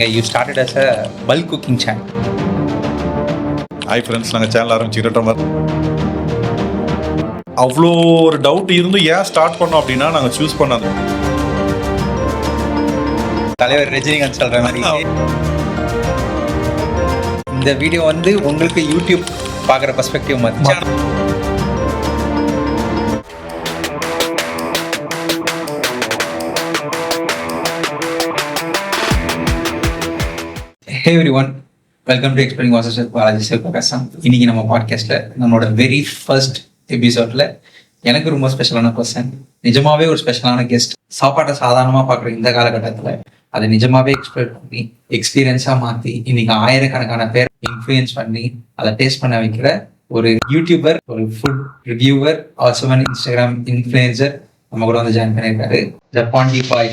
You started as a bulk cooking channel. Hi friends, நாங்கள் channel ஆரம்பிச்சுக்கிட்ட அவ்வளோ ஒரு doubt இருந்து ஏன் ஸ்டார்ட் பண்ணோம் அப்படின்னா நாங்கள் சூஸ் பண்ணது தலைவர் ரஜினிகாந்த் சொல்ற மாதிரி இந்த வீடியோ வந்து உங்களுக்கு யூடியூப் பார்க்குற பெர்ஸ்பெக்டிவ் மாதிரி. Hey everyone, welcome to Exploring Vasu Balaji Silpakasam. இன்னைக்கு நம்ம பாட்காஸ்ட்ல நம்மளோட வெரி ஃபர்ஸ்ட் எபிசோட்ல எனக்கு ரொம்ப ஸ்பெஷலான பர்சன், நிஜமாவே ஒரு ஸ்பெஷலான கெஸ்ட். சாப்பாட்டை சாதாரணமாக பார்க்குற இந்த காலகட்டத்தில் அதை நிஜமாவே எக்ஸ்ப்ளோர் பண்ணி எக்ஸ்பீரியன்ஸாக மாற்றி இன்னைக்கு ஆயிரக்கணக்கான பேர் இன்ஃப்ளூயன்ஸ் பண்ணி அதை டேஸ்ட் பண்ண வைக்கிற ஒரு யூடியூபர், ஒரு food reviewer, also one Instagram influencer நம்ம கூட வந்து ஜாயின் பண்ணியிருக்காரு. Jappandi boy.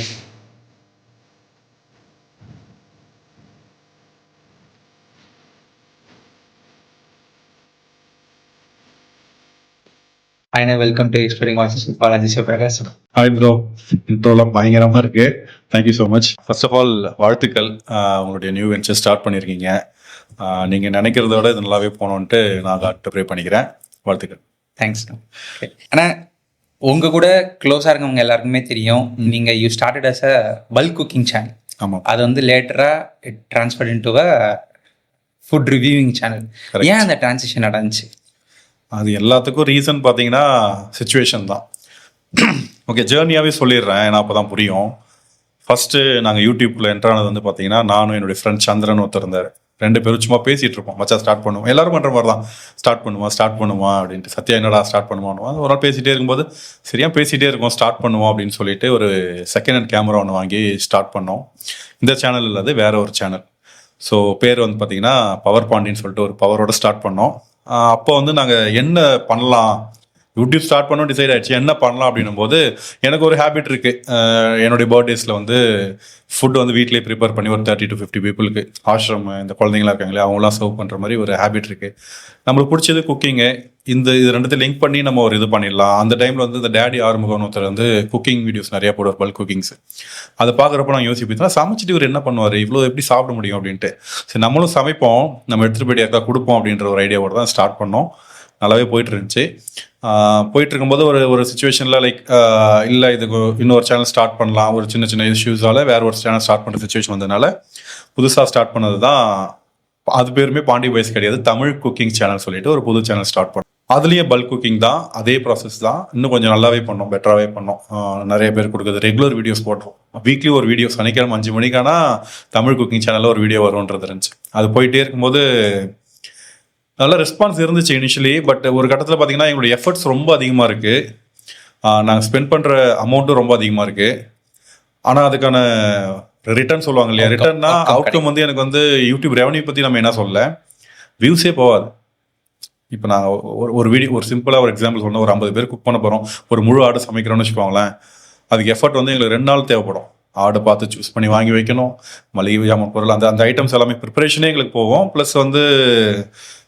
Welcome to exploring voice Balaji Sivaprakasam. Hi bro, இன்ட்ரோலாம் பயங்கரமாக இருக்கு. Thank you so much. First of all வாழ்த்துக்கள், உங்களுடைய நியூ வென்ச்சர் ஸ்டார்ட் பண்ணியிருக்கீங்க. நீங்கள் நினைக்கிறத விட இது நல்லாவே போகணுன்ட்டு நான் காட்டு ப்ரே பண்ணிக்கிறேன். வாழ்த்துக்கள். தேங்க்ஸ். ஆனால் உங்கள் கூட க்ளோஸாக இருக்கவங்க எல்லாருக்குமே தெரியும், நீங்கள் you started as a bulk cooking channel. ஆமாம், அது வந்து லேட்டராக it transfer into a food reviewing channel. ஏன் அந்த ட்ரான்சிஷன் நடந்துச்சு? அது எல்லாத்துக்கும் ரீசன் பார்த்தீங்கன்னா சுச்சுவேஷன் தான். ஓகே, ஜேர்னியாகவே சொல்லிடுறேன், ஏன்னா அப்போ தான் புரியும். ஃபஸ்ட்டு நாங்கள் யூடியூப்பில் என்ட்ரானது வந்து பார்த்தீங்கன்னா நானும் என்னுடைய ஃப்ரெண்ட் சந்திரன் ஒருத்தர் இருந்தார். ரெண்டு பேரும் சும்மா பேசிகிட்டு இருப்போம், மச்சா ஸ்டார்ட் பண்ணுவோம், எல்லாரும் பண்ணுற மாதிரி தான், ஸ்டார்ட் பண்ணுவான் அப்படின்ட்டு. சத்யா என்னடா ஸ்டார்ட் பண்ணுவான். ஒரு நாள் பேசிகிட்டே இருக்கும்போது சரியாக பேசிகிட்டே இருக்கோம், ஸ்டார்ட் பண்ணுவோம் அப்படின்னு சொல்லிட்டு ஒரு செகண்ட் ஹேண்ட் கேமரா ஒன்று வாங்கி ஸ்டார்ட் பண்ணோம். இந்த சேனல் இல்லாது வேற ஒரு சேனல். ஸோ பேர் வந்து பார்த்தீங்கன்னா பவர் பாண்டின்னு சொல்லிட்டு ஒரு பவரோட ஸ்டார்ட் பண்ணோம். அப்போ வந்து நாங்கள் என்ன பண்ணலாம், யூடியூப் ஸ்டார்ட் பண்ணோம் டிசைட் ஆகிடுச்சு, என்ன பண்ணலாம் அப்படின்னும் போது எனக்கு ஒரு ஹேபிட் இருக்குது. என்னுடைய பர்த்டேஸில் வந்து ஃபுட் வந்து வீட்டிலே ப்ரிப்பேர் பண்ணி ஒரு 30 to 50 பீப்புளுக்கு, ஆஷ்ரம் இந்த குழந்தைங்களா இருக்காங்களே அவங்களாம் சர்வ் பண்ணுற மாதிரி ஒரு ஹேபிட் இருக்குது. நம்மளுக்கு பிடிச்சது குக்கிங்கு. இது ரெண்டுத்தையும் லிங்க் பண்ணி நம்ம ஒரு இது பண்ணிடலாம். அந்த டைமில் வந்து இந்த டேடி ஆறுமுகம் ஒருத்தர் வந்து குக்கிங் வீடியோஸ் நிறையா போடுவார், பல்க் குக்கிங்ஸ். அதை பார்க்குறப்ப நான் யோசிப்பேன், சமைச்சிட்டு இவர் என்ன பண்ணுவார், இவ்வளோ எப்படி சாப்பிட முடியும் அப்படின்ட்டு. சரி நம்மளும் சமைப்போம், நம்ம எடுத்துகிட்டு போய் யாருக்கா கொடுப்போம் அப்படின்ற ஒரு ஐடியாவோட தான் ஸ்டார்ட் பண்ணோம். நல்லாவே போயிட்டு இருந்துச்சு. போயிட்டு இருக்கும்போது ஒரு சுச்சுவேஷனில் லைக் இல்லை இதுக்கு இன்னொரு சேனல் ஸ்டார்ட் பண்ணலாம், ஒரு சின்ன சின்ன இஷ்யூஸால் வேற ஒரு சேனல் ஸ்டார்ட் பண்ணுற சுச்சுவேஷன் வந்ததுனால புதுசாக ஸ்டார்ட் பண்ணது தான். அது பேருமே பாண்டி பாய்ஸ் கிடையாது, தமிழ் குக்கிங் சேனல் சொல்லிட்டு ஒரு புது சேனல் ஸ்டார்ட் பண்ணோம். அதுலேயும் பல்க் குக்கிங் தான், அதே ப்ராசஸ் தான். இன்னும் கொஞ்சம் நல்லாவே பண்ணோம், பெட்டராகவே பண்ணோம். நிறைய பேர் கொடுக்குறது ரெகுலர் வீடியோஸ் போடுறோம். வீக்லி ஒரு வீடியோ, சனிக்கிழமை 5 மணிக்கானா தமிழ் குக்கிங் சேனலில் ஒரு வீடியோ வரும்ன்றது இருந்துச்சு. அது போயிட்டே இருக்கும்போது நல்ல ரெஸ்பான்ஸ் இருந்துச்சு இனிஷியலி. பட் ஒரு கட்டத்தில் பார்த்தீங்கன்னா எங்களுடைய எஃபர்ட்ஸ் ரொம்ப அதிகமாக இருக்குது, நாங்கள் ஸ்பெண்ட் பண்ணுற அமௌண்ட்டும் ரொம்ப அதிகமாக இருக்குது. ஆனால் அதுக்கான ரிட்டர்ன் சொல்லுவாங்க இல்லையா, ரிட்டர்னா அவுட்கம் வந்து எனக்கு வந்து யூடியூப் ரெவன்யூ பற்றி நம்ம என்ன சொல்ல, வியூஸே போகாது. இப்போ நான் ஒரு வீடியோ, ஒரு சிம்பிளாக ஒரு எக்ஸாம்பிள் சொன்னோம், ஒரு 50 பேர் குக் பண்ண போகிறோம், ஒரு முழு ஆடு சமைக்கிறோன்னு வச்சுக்கோங்களேன். அதுக்கு எஃபர்ட் வந்து எங்களுக்கு 2 நாள் தேவைப்படும். ஆடை பார்த்து சூஸ் பண்ணி வாங்கி வைக்கணும், மளிகை ஜாமான் பொருள், அந்த ஐட்டம்ஸ் எல்லாமே ப்ரிப்பரேஷனே எங்களுக்கு போகும். ப்ளஸ் வந்து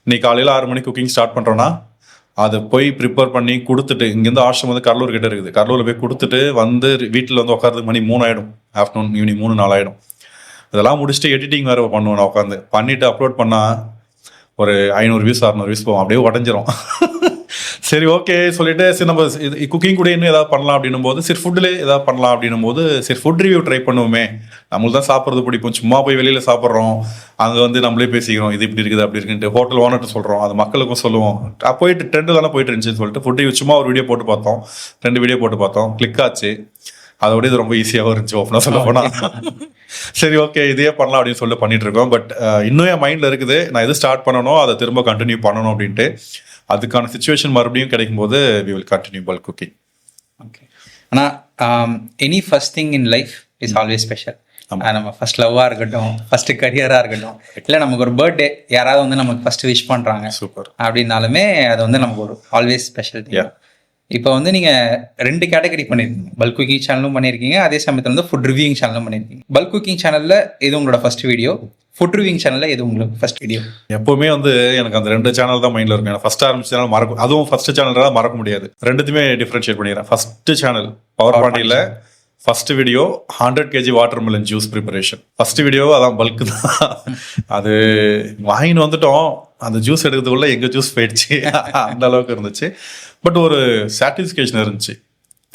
இன்னைக்கு காலையில் 6 மணிக்கு குக்கிங் ஸ்டார்ட் பண்ணுறோன்னா அதை போய் ப்ரிப்பேர் பண்ணி கொடுத்துட்டு, இங்கேருந்து ஆஷ்ரம் வந்து கடலூர் கிட்ட இருக்குது, கடலூரில் போய் கொடுத்துட்டு வந்து வீட்டில் வந்து உட்காரதுக்கு மணி 3 ஆகிடும், ஆஃப்டர்நூன் ஈவினிங் 3-4 ஆகிடும். இதெல்லாம் முடிச்சுட்டு எடிட்டிங் வேறு பண்ணுவேன் நான் உட்காந்து. பண்ணிவிட்டு அப்லோட் பண்ணால் ஒரு 500 வியூஸ் 600 வியூஸ் போவோம், அப்படியே உடஞ்சிரும். சரி ஓகே சொல்லிட்டு சரி நம்ம இது குக்கிங் கூட இன்னும் ஏதாவது பண்ணலாம் அப்படின்னும் போது, சரி ஃபுட்டிலே ஏதாவது பண்ணலாம் அப்படின்னும் போது, சரி ஃபுட் ரிவ்யூ ட்ரை பண்ணுவோமே, நம்மளுக்கு தான் சாப்பிட்றது பிடிக்கும், சும்மா போய் வெளியில் சாப்பிட்றோம், அங்கே வந்து நம்மளே பேசிக்கிறோம், இது இப்படி இருக்குது அப்படி இருக்குன்ட்டு ஹோட்டல் ஓனர்ட்டு சொல்கிறோம், அது மக்களுக்கும் சொல்லுவோம். போயிட்டு ட்ரெண்டு தானே போயிட்டு இருந்துச்சுன்னு சொல்லிட்டு ஃபுட் ரிவ்யூ சும்மா ஒரு வீடியோ போட்டு பார்த்தோம், 2 வீடியோ போட்டு பார்த்தோம், கிளிக் ஆச்சு. அதோட இது ரொம்ப ஈஸியாகவும் இருந்துச்சு ஓப்பனாக சொல்ல போனால். சரி ஓகே இதே பண்ணலாம் அப்படின்னு சொல்லிட்டு பண்ணிட்டு இருக்கோம். பட் இன்னும் என் மைண்டில் இருக்குது, நான் எது ஸ்டார்ட் பண்ணணும் அதை திரும்ப கண்டினியூ பண்ணணும் அப்படின்ட்டு. அதுக்கான சுச்சுவேஷன் மறுபடியும் கிடைக்கும் போது we will continue bulk cooking. Okay, ஆனால் any first thing in life is always special. நம்ம ஃபர்ஸ்ட் லவ்வாக இருக்கட்டும், ஃபர்ஸ்ட் கரியராக இருக்கட்டும், இல்லை நமக்கு ஒரு பர்த்டே யாராவது வந்து நமக்கு ஃபர்ஸ்ட் விஷ் பண்ணுறாங்க சூப்பர் அப்படின்னாலுமே அது வந்து நமக்கு ஒரு ஆல்வேஸ் ஸ்பெஷல். இப்போ வந்து நீங்கள் 2 கேட்டகரி பண்ணியிருக்கீங்க, பல்க் குக்கிங் சேனலும் பண்ணியிருக்கீங்க, அதே சமயத்தில் வந்து ஃபுட் ரிவ்யூவிங் சேனலும் பண்ணியிருக்கீங்க. பல்க் குக்கிங் சேனலில் இது உங்களோட ஃபர்ஸ்ட் வீடியோ, ஃபுட் ரிவ்யூவிங் சேனலில் எது உங்களுக்கு ஃபர்ஸ்ட் வீடியோ? எப்போவுமே வந்து எனக்கு அந்த 2 சேனல் தான் மைண்டில் இருக்கும். எனக்கு ஃபர்ஸ்ட் ஆரம்பிச்ச சேனல் அதுவும் ஃபர்ஸ்ட் சேனல் மறக்க முடியாது. ரெண்டுத்தையுமே டிஃப்ரென்ஷியேட் பண்ணிடுறேன். ஃபர்ஸ்ட் சேனல் பவர் பாண்டியில் first video 100 kg watermelon juice preparation. First video அதான் பல்க்கு தான். அது வாங்கின்னு வந்துட்டோம், அந்த ஜூஸ் எடுக்கிறதுக்குள்ள எங்கள் ஜூஸ் போயிடுச்சு. அந்த அளவுக்கு இருந்துச்சு. பட் ஒரு சாட்டிஸ்ஃபேக்ஷன் இருந்துச்சு.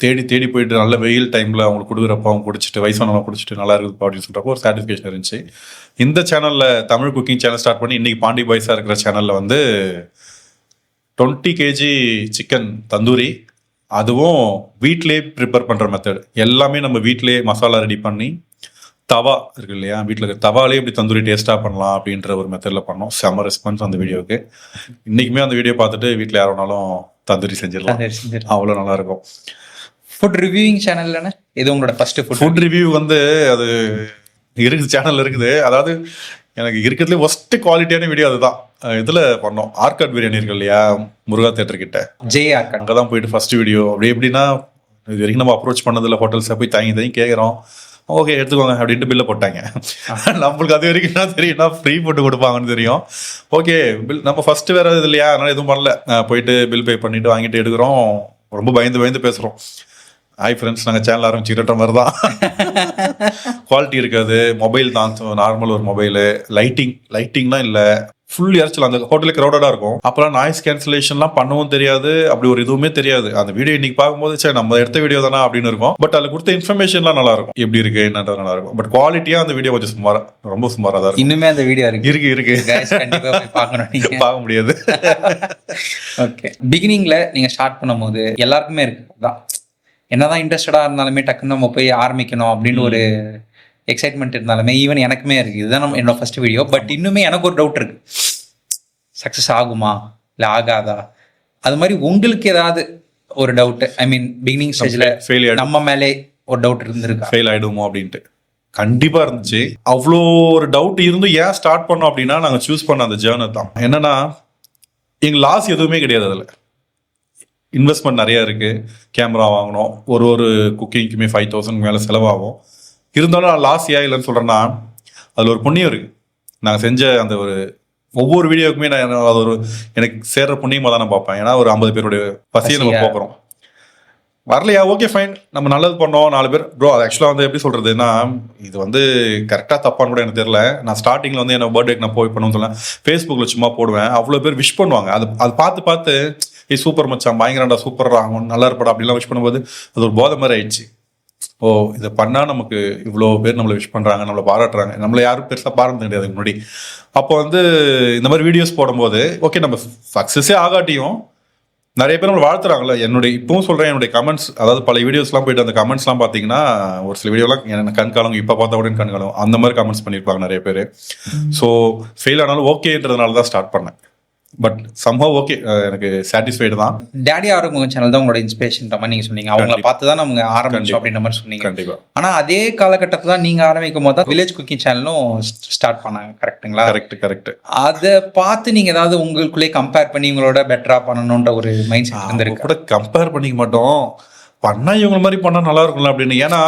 தேடி தேடி போயிட்டு நல்ல வெயில் டைமில் அவங்களுக்கு கொடுக்குறப்ப அவங்க குடிச்சிட்டு வயசானவங்க குடிச்சிட்டு நல்லா இருக்குது அப்படின்னு சொல்கிறப்போ ஒரு சாட்டிஸ்ஃபேக்ஷன் இருந்துச்சு. இந்த சேனலில் தமிழ் குக்கிங் சேனல் ஸ்டார்ட் பண்ணி இன்றைக்கி பாண்டி பாய்ஸாக இருக்கிற சேனலில் வந்து 20 kg சிக்கன் தந்தூரி, அதுவும் வீட்டிலே ப்ரிப்பேர் பண்ணுற மெத்தட். எல்லாமே நம்ம வீட்டிலே மசாலா ரெடி பண்ணி தவா இருக்கு இல்லையா, வீட்டில் இருக்க தவாலே எப்படி தந்தூரி டேஸ்ட்டாக பண்ணலாம் அப்படின்ற ஒரு மெத்தடில் பண்ணோம். செம்ம ரெஸ்பான்ஸ் அந்த வீடியோவுக்கு. இன்றைக்குமே அந்த வீடியோ பார்த்துட்டு வீட்டில் யார் வேணாலும் தந்தூரி செஞ்சிடலாம், அவ்வளோ நல்லாயிருக்கும். ஃபுட் ரிவ்யூவிங் சேனல்ல இது உங்களோட ஃபர்ஸ்ட் ஃபுட் ரிவ்யூ வந்து அது இருக்குது, சேனல் இருக்குது. அதாவது எனக்கு இருக்கிறதுலே ஒஸ்ட் குவாலிட்டியான வீடியோ அதுதான். இதில் பண்ணோம், ஆர்காட் பிரியாணி இருக்கு இல்லையா, முருகா தேட்டர் கிட்ட, ஆர்காட். அங்கே தான் போயிட்டு ஃபர்ஸ்ட் வீடியோ. அப்படி எப்படின்னா, இது வரைக்கும் நம்ம அப்ரோச் பண்ணதில்லை, ஹோட்டல்ஸை போய் தங்கி கேட்குறோம், ஓகே எடுத்துக்கோங்க அப்படின்ட்டு பில்லை போட்டாங்க. நம்மளுக்கு அது வரைக்கும் என்ன தெரியும்னா ஃப்ரீ போட்டு கொடுப்பாங்கன்னு தெரியும். ஓகே பில் நம்ம ஃபர்ஸ்ட் வேறு இது இல்லையா, அதனால எதுவும் பண்ணல, போயிட்டு பில் பே பண்ணிட்டு வாங்கிட்டு எடுக்கிறோம். ரொம்ப பயந்து பேசுகிறோம். ஹாய் ஃப்ரெண்ட்ஸ், நாங்கள் சேனல் ஆரம்பிச்சுக்கிட்ட மாதிரி தான். குவாலிட்டி இருக்காது, மொபைல் தான் நார்மல் ஒரு மொபைலு, லைட்டிங்லாம் இல்லை, ஃபுல் இறச்சல். அந்த ஹோட்டலுக்கு க்ரௌடடாக இருக்கும். அப்புறம் நாய்ஸ் கேன்சலேஷன்லாம் பண்ணவும் தெரியாது, அப்படி ஒரு இதுவுமே தெரியாது. அந்த வீடியோ இன்னைக்கு பார்க்கும்போது சரி நம்ம எடுத்த வீடியோ தானே அப்படின்னு இருக்கும். பட் அதில் கொடுத்த இன்ஃபர்மேஷன்லாம் நல்லா இருக்கும், எப்படி இருக்கு என்னன்றது நல்லா இருக்கும். பட் குவாலிட்டியாக அந்த வீடியோ கொஞ்சம் ரொம்ப சுமாராக தான் இருக்கும். இன்னுமே அந்த வீடியோ இருக்கு பார்க்க முடியாது. ஓகே, பிகினிங்ல நீங்க ஸ்டார்ட் பண்ணும்போது எல்லாருக்குமே இருக்கு தான், என்னதான் இன்ட்ரெஸ்டடா இருந்தாலுமே டக்குன்னு நம்ம போய் ஆரம்பிக்கணும் அப்படின்னு ஒரு எக்ஸைட்மெண்ட் இருந்தாலுமே, ஈவன் எனக்குமே இருக்கு. இதுதான் நம்ம என்னோட ஃபர்ஸ்ட் வீடியோ. பட் இன்னுமே எனக்கு ஒரு டவுட் இருக்கு, சக்ஸஸ் ஆகுமா இல்லை ஆகாதா? அது மாதிரி உங்களுக்கு ஏதாவது ஒரு டவுட், ஐ மீன் பிகினிங் ஸ்டேஜ்ல நம்ம மேலே ஒரு டவுட் இருந்திருக்கா, ஃபெயில் ஆயிடுமோ அப்படின்ட்டு? கண்டிப்பா இருந்துச்சு. அவ்வளோ ஒரு டவுட் இருந்து ஏன் ஸ்டார்ட் பண்ணோம் அப்படின்னா, நாங்கள் சூஸ் பண்ண அந்த ஜேர்னர் தான். என்னன்னா, எங்க லாஸ் எதுவுமே கிடையாது. அதில் இன்வெஸ்ட்மெண்ட் நிறையா இருக்குது. கேமரா வாங்கணும், ஒரு குக்கிங்க்குமே 5000 மேலே செலவாகும். இருந்தாலும் நான் லாஸ் ஏன் இல்லைன்னு சொல்கிறேன்னா, அதில் ஒரு புண்ணியம் இருக்குது. நாங்கள் செஞ்ச அந்த ஒரு ஒவ்வொரு வீடியோவுக்குமே நான் அது எனக்கு சேர்ற புண்ணியமாக தான் நான் பார்ப்பேன். ஏன்னா ஒரு 50 பேருடைய பசியை நம்ம போக்குறோம். வரலையா, ஓகே ஃபைன், நம்ம நல்லது பண்ணோம் 4 பேர். ப்ரோ அது ஆக்சுவலாக வந்து எப்படி சொல்கிறதுன்னா, இது வந்து கரெக்டாக தப்பான்னு கூட எனக்கு தெரியல. நான் ஸ்டார்டிங்கில் வந்து என்ன பர்த்டேக்கு நான் போய் பண்ணுவேன்னு சொல்லேன், ஃபேஸ்புக்கில் சும்மா போடுவேன். அவ்வளோ பேர் விஷ் பண்ணுவாங்க. அது பார்த்து சூப்பர் மச்சான், பயங்கரண்டா, சூப்பர்ரா, நல்லா இருப்படா அப்படிலாம் விஷ் பண்ணும்போது அது ஒரு போதை மாதிரி ஆயிடுச்சு. ஓ இதை பண்ணால் நமக்கு இவ்வளோ பேர் நம்மளை விஷ் பண்ணுறாங்க, நம்மளை பாராட்டுறாங்க. நம்மளை யாரும் பெருசாக பாராட்டு கிடையாது முன்னாடி. அப்போ வந்து இந்த மாதிரி வீடியோஸ் போடும்போது ஓகே நம்ம சக்ஸஸே ஆகாட்டியும் நிறைய பேர் நம்மளை வாழ்த்துறாங்கல்ல. இப்பவும் சொல்கிறேன், என்னுடைய கமெண்ட்ஸ், அதாவது பல வீடியோஸ்லாம் போயிட்டு அந்த கமெண்ட்ஸ்லாம் பார்த்தீங்கன்னா, ஒரு சில வீடியோலாம் எனக்கு கண்காலம், இப்போ பார்த்தா கூட கண்காலம், அந்த மாதிரி கமெண்ட்ஸ் பண்ணியிருப்பாங்க நிறைய பேர். ஸோ ஃபெயில் ஆனாலும் ஓகேன்றதுனால தான் ஸ்டார்ட் பண்ணேன். பட் சம்ஹவ் ஓகே, எனக்கு சாட்டிஸ்ஃபைடு தான். டேடி ஆறுமுகம் சேனல் தான் உங்களோட இன்ஸ்பிரேஷன் மாதிரி நீங்க சொன்னீங்க. அவங்கள பார்த்து தான் நம்ம ஆரம்பிச்சோம் அப்படின்ற மாதிரி சொன்னீங்க. கண்டிப்பா. ஆனா அதே காலகட்டத்தில் தான் நீங்க ஆரம்பிக்கும் போது தான் வில்லேஜ் குக்கிங் சேனலும் ஸ்டார்ட் பண்ணாங்க. கரெக்ட்டுங்களா? கரெக்ட். அதை பார்த்து நீங்க ஏதாவது உங்களுக்குள்ளே கம்பேர் பண்ணி உங்களோட பெட்டரா பண்ணணும்ன்ற ஒரு மைண்ட் செட் இருந்திருக்கு? கூட கம்பேர் பண்ணிக்க மாட்டோம், பண்ணா இவங்க மாதிரி பண்ணா நல்லா இருக்கும்ல அப்படின்னு. ஏன்னா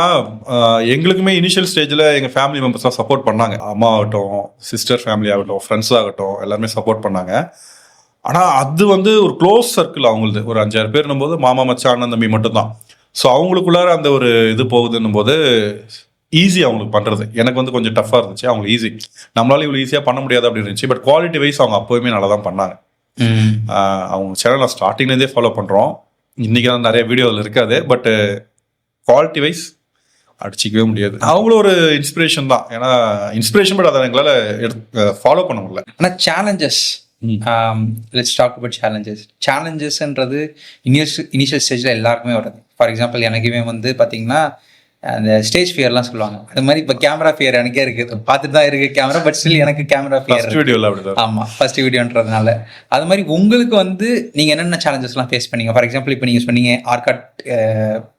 எங்களுக்குமே இனிஷியல் ஸ்டேஜ்ல எங்க ஃபேமிலி மெம்பர்ஸ்லாம் சப்போர்ட் பண்ணாங்க. அம்மா ஆகட்டும், சிஸ்டர் ஃபேமிலி ஆகட்டும், ஃப்ரெண்ட்ஸ் ஆகட்டும், எல்லாருமே சப்போர்ட் பண்ணாங்க. ஆனால் அது வந்து ஒரு க்ளோஸ் சர்க்கிள் அவங்களது, ஒரு 5-6 பேர்னும் போது மாமா மச்சான் அண்ணன் தம்பி மட்டும்தான். ஸோ அவங்களுக்குள்ளார அந்த ஒரு இது போகுதுன்னும் போது ஈஸி அவங்களுக்கு பண்ணுறது. எனக்கு வந்து கொஞ்சம் டஃப்பாக இருந்துச்சு, அவங்களுக்கு ஈஸி. நம்மளால இவ்வளோ ஈஸியாக பண்ண முடியாது அப்படின்னு இருந்துச்சு. பட் குவாலிட்டி வைஸ் அவங்க அப்போவுமே நல்லா தான் பண்ணாங்க. அவங்க சேனல் நான் ஸ்டார்டிங்லேருந்தே ஃபாலோ பண்ணுறோம். இன்றைக்கி தான் நிறைய வீடியோ அதில் இருக்காது. பட் குவாலிட்டி வைஸ் அடிச்சிக்கவே முடியாது. அவங்களும் ஒரு இன்ஸ்பிரேஷன் தான். ஏன்னா இன்ஸ்பிரேஷன், பட் அதை எங்களால் ஃபாலோ பண்ண முடியல. ஆனால் சேலஞ்சஸ், லெட்ஸ் டாக் அபவுட் சேலஞ்சஸ்ன்றது இனிஷியல் ஸ்டேஜில் எல்லாருக்குமே வருது. ஃபார் எக்ஸாம்பிள் எனக்குமே வந்து பார்த்தீங்கன்னா அந்த ஸ்டேஜ் ஃபியர்லாம் சொல்லுவாங்க. அது மாதிரி இப்போ கேமரா ஃபியர் எனக்கே இருக்குது. பார்த்துட்டு தான் இருக்குது கேமரா, பட் ஸ்டில் எனக்கு கேமரா ஃபியர் வீடியோவில் அப்படி தான். ஆமாம், ஃபர்ஸ்ட் வீடியோன்றதுனால. அது மாதிரி உங்களுக்கு வந்து நீங்கள் என்னென்ன சேலஞ்சஸ்லாம் ஃபேஸ் பண்ணீங்க? ஃபார் எக்ஸாம்பிள் இப்போ நீங்கள் சொன்னீங்க ஆர்காட்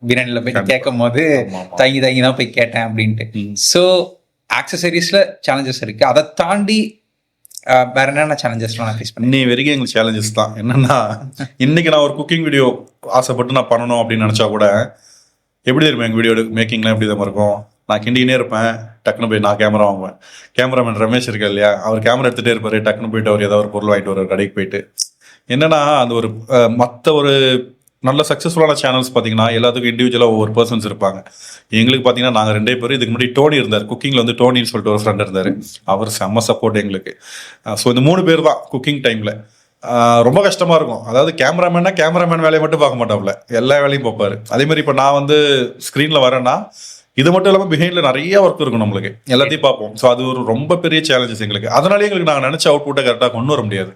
பிரியாணியில் போய் கேட்கும் போது தங்கி தான் போய் கேட்டேன் அப்படின்ட்டு. ஸோ ஆக்சசரிஸில் சேலஞ்சஸ் இருக்குது. அதை தாண்டி வேற என்னென்ன சேலஞ்சஸ்லாம் நான் ஃபேஸ் பண்ணேன்? இன்னி வரைக்கும் எங்களுக்கு சேலஞ்சஸ் தான். என்னன்னா இன்னைக்கு நான் ஒரு குக்கிங் வீடியோ ஆசைப்பட்டு நான் பண்ணணும் அப்படின்னு நினச்சா கூட எப்படி இருக்கும் எங்கள் வீடியோ மேக்கிங்லாம் எப்படி தான் இருக்கும். நான் கிண்டினே இருப்பேன், டக்குன்னு போய் நான் கேமரா வாங்குவேன். கேமராமேன் ரமேஷ் இருக்கா இல்லையா, அவர் கேமரா எடுத்துகிட்டே இருப்பார். டக்குன்னு போயிட்டு அவர் ஏதாவது ஒரு பொருள் வாங்கிட்டு வர கடைக்கு போயிட்டு. என்னன்னா அந்த ஒரு மற்ற ஒரு நல்ல சக்ஸஸ்ஃபுல்லான சேனல்ஸ் பார்த்தீங்கன்னா எல்லாத்துக்கும் இண்டிவிஜுவலாக ஒவ்வொரு பர்சன்ஸ் இருப்பாங்க. எங்களுக்கு பார்த்தீங்கன்னா நாங்கள் 2 பேர். இதுக்கு முன்னாடி டோனி இருந்தார், குக்கிங்கில் வந்து டோனின்னு சொல்லிட்டு ஒரு ஃப்ரெண்ட் இருந்தார். அவர் செம்ம சப்போர்ட் எங்களுக்கு. ஸோ இந்த 3 பேர் தான் குக்கிங் டைமில். ரொம்ப கஷ்டமாக இருக்கும். அதாவது கேமராமேன் வேலையை மட்டும் பார்க்க மாட்டாப்ல, எல்லா வேலையும் பார்ப்பாரு. அதே மாதிரி இப்போ நான் வந்து ஸ்க்ரீனில் வரேன்னா இது மட்டும் இல்லாமல் பிஹைண்டில் நிறைய ஒர்க் இருக்கும் நம்மளுக்கு, எல்லாத்தையும் பார்ப்போம். ஸோ அது ஒரு ரொம்ப பெரிய சேலஞ்சஸ் எங்களுக்கு. அதனாலே எங்களுக்கு நாங்கள் நினச்ச அவுட்புட்டை கரெக்டாக கொண்டு வர முடியாது.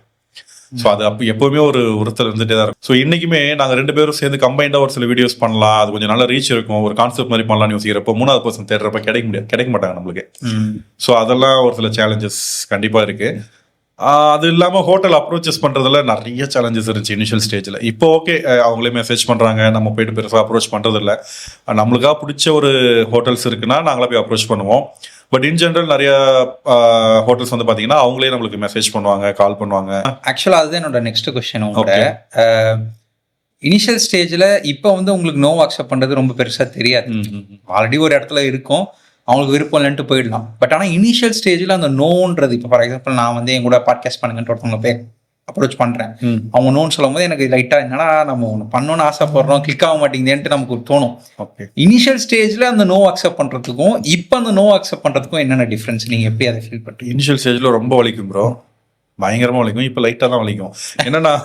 ஸோ அது அப்போ எப்போவுமே ஒரு ஒருத்தர் இருந்துகிட்டே தான் இருக்கும். ஸோ இன்றைக்குமே நாங்கள் 2 பேரும் சேர்ந்து கம்பைண்டாக ஒரு சில வீடியோஸ் பண்ணலாம், அது கொஞ்சம் நல்ல ரீச் இருக்கும், ஒரு கான்செப்ட் மாதிரி பண்ணலாம்னு யோசிக்கிறப்போ 3வது பர்சன் தேடுறப்ப கிடைக்க மாட்டாங்க நம்மளுக்கு. ஸோ அதெல்லாம் ஒரு சில சேலஞ்சஸ் கண்டிப்பாக இருக்குது. அது இல்லாமல் ஹோட்டல் அப்ரோச்சஸ் பண்ணுறதுல நிறைய சேலஞ்சஸ் இருந்துச்சு இனிஷியல் ஸ்டேஜில். இப்போ ஓகே, அவங்களே மெசேஜ் பண்ணுறாங்க, நம்ம போயிட்டு பெருசாக அப்ரோச் பண்ணுறதில்ல. நம்மளுக்காக பிடிச்ச ஒரு ஹோட்டல்ஸ் இருக்குன்னா நாங்களே போய் அப்ரோச் பண்ணுவோம். பட் இன் ஜென்ரல் நிறைய ஹோட்டல்ஸ் வந்து பார்த்தீங்கன்னா அவங்களே நம்மளுக்கு மெசேஜ் பண்ணுவாங்க, கால் பண்ணுவாங்க. ஆக்சுவலாக அதுதான் என்னோட நெக்ஸ்ட் கொஸ்டின். உங்களோட இனிஷியல் ஸ்டேஜில் இப்போ வந்து உங்களுக்கு நோ அக்செப்ட் பண்ணுறது ரொம்ப பெருசாக தெரியாது. ஆல்ரெடி ஒரு இடத்துல இருக்கும், அவங்களுக்கு விருப்பம் இல்லைன்ட்டு போயிடலாம். பட் ஆனால் இனிஷியல் ஸ்டேஜில் அந்த நோன்றது, இப்போ ஃபார் எக்ஸாம்பிள் நான் வந்து என் கூட பாட்காஸ்ட் பண்ணுங்கன்ட்டு ஒருத்தவங்க போய் அப்ரோச் பண்ணுறேன், அவங்க நோன்னு சொல்லும் போது எனக்கு லைட்டாக என்னடா நம்ம ஒன்று பண்ணணும்னு ஆசைப்படுறோம், கிளிக் ஆக மாட்டேங்குதுன்ட்டு நமக்கு தோணும். ஓகே, இனிஷியல் ஸ்டேஜில் அந்த நோ அக்செப்ட் பண்ணுறதுக்கும் இப்போ அந்த நோ அக்செப்ட் பண்ணுறதுக்கும் என்னென்ன டிஃப்ரென்ஸ், நீங்கள் எப்படி அதை ஃபீல் பண்ணுறீங்க? இனிஷியல் ஸ்டேஜில் ரொம்ப வலிக்கும் ப்ரோ, பயங்கரமாக வலிக்கும். இப்போ லைட்டாக தான் வலிக்கும். என்னன்னா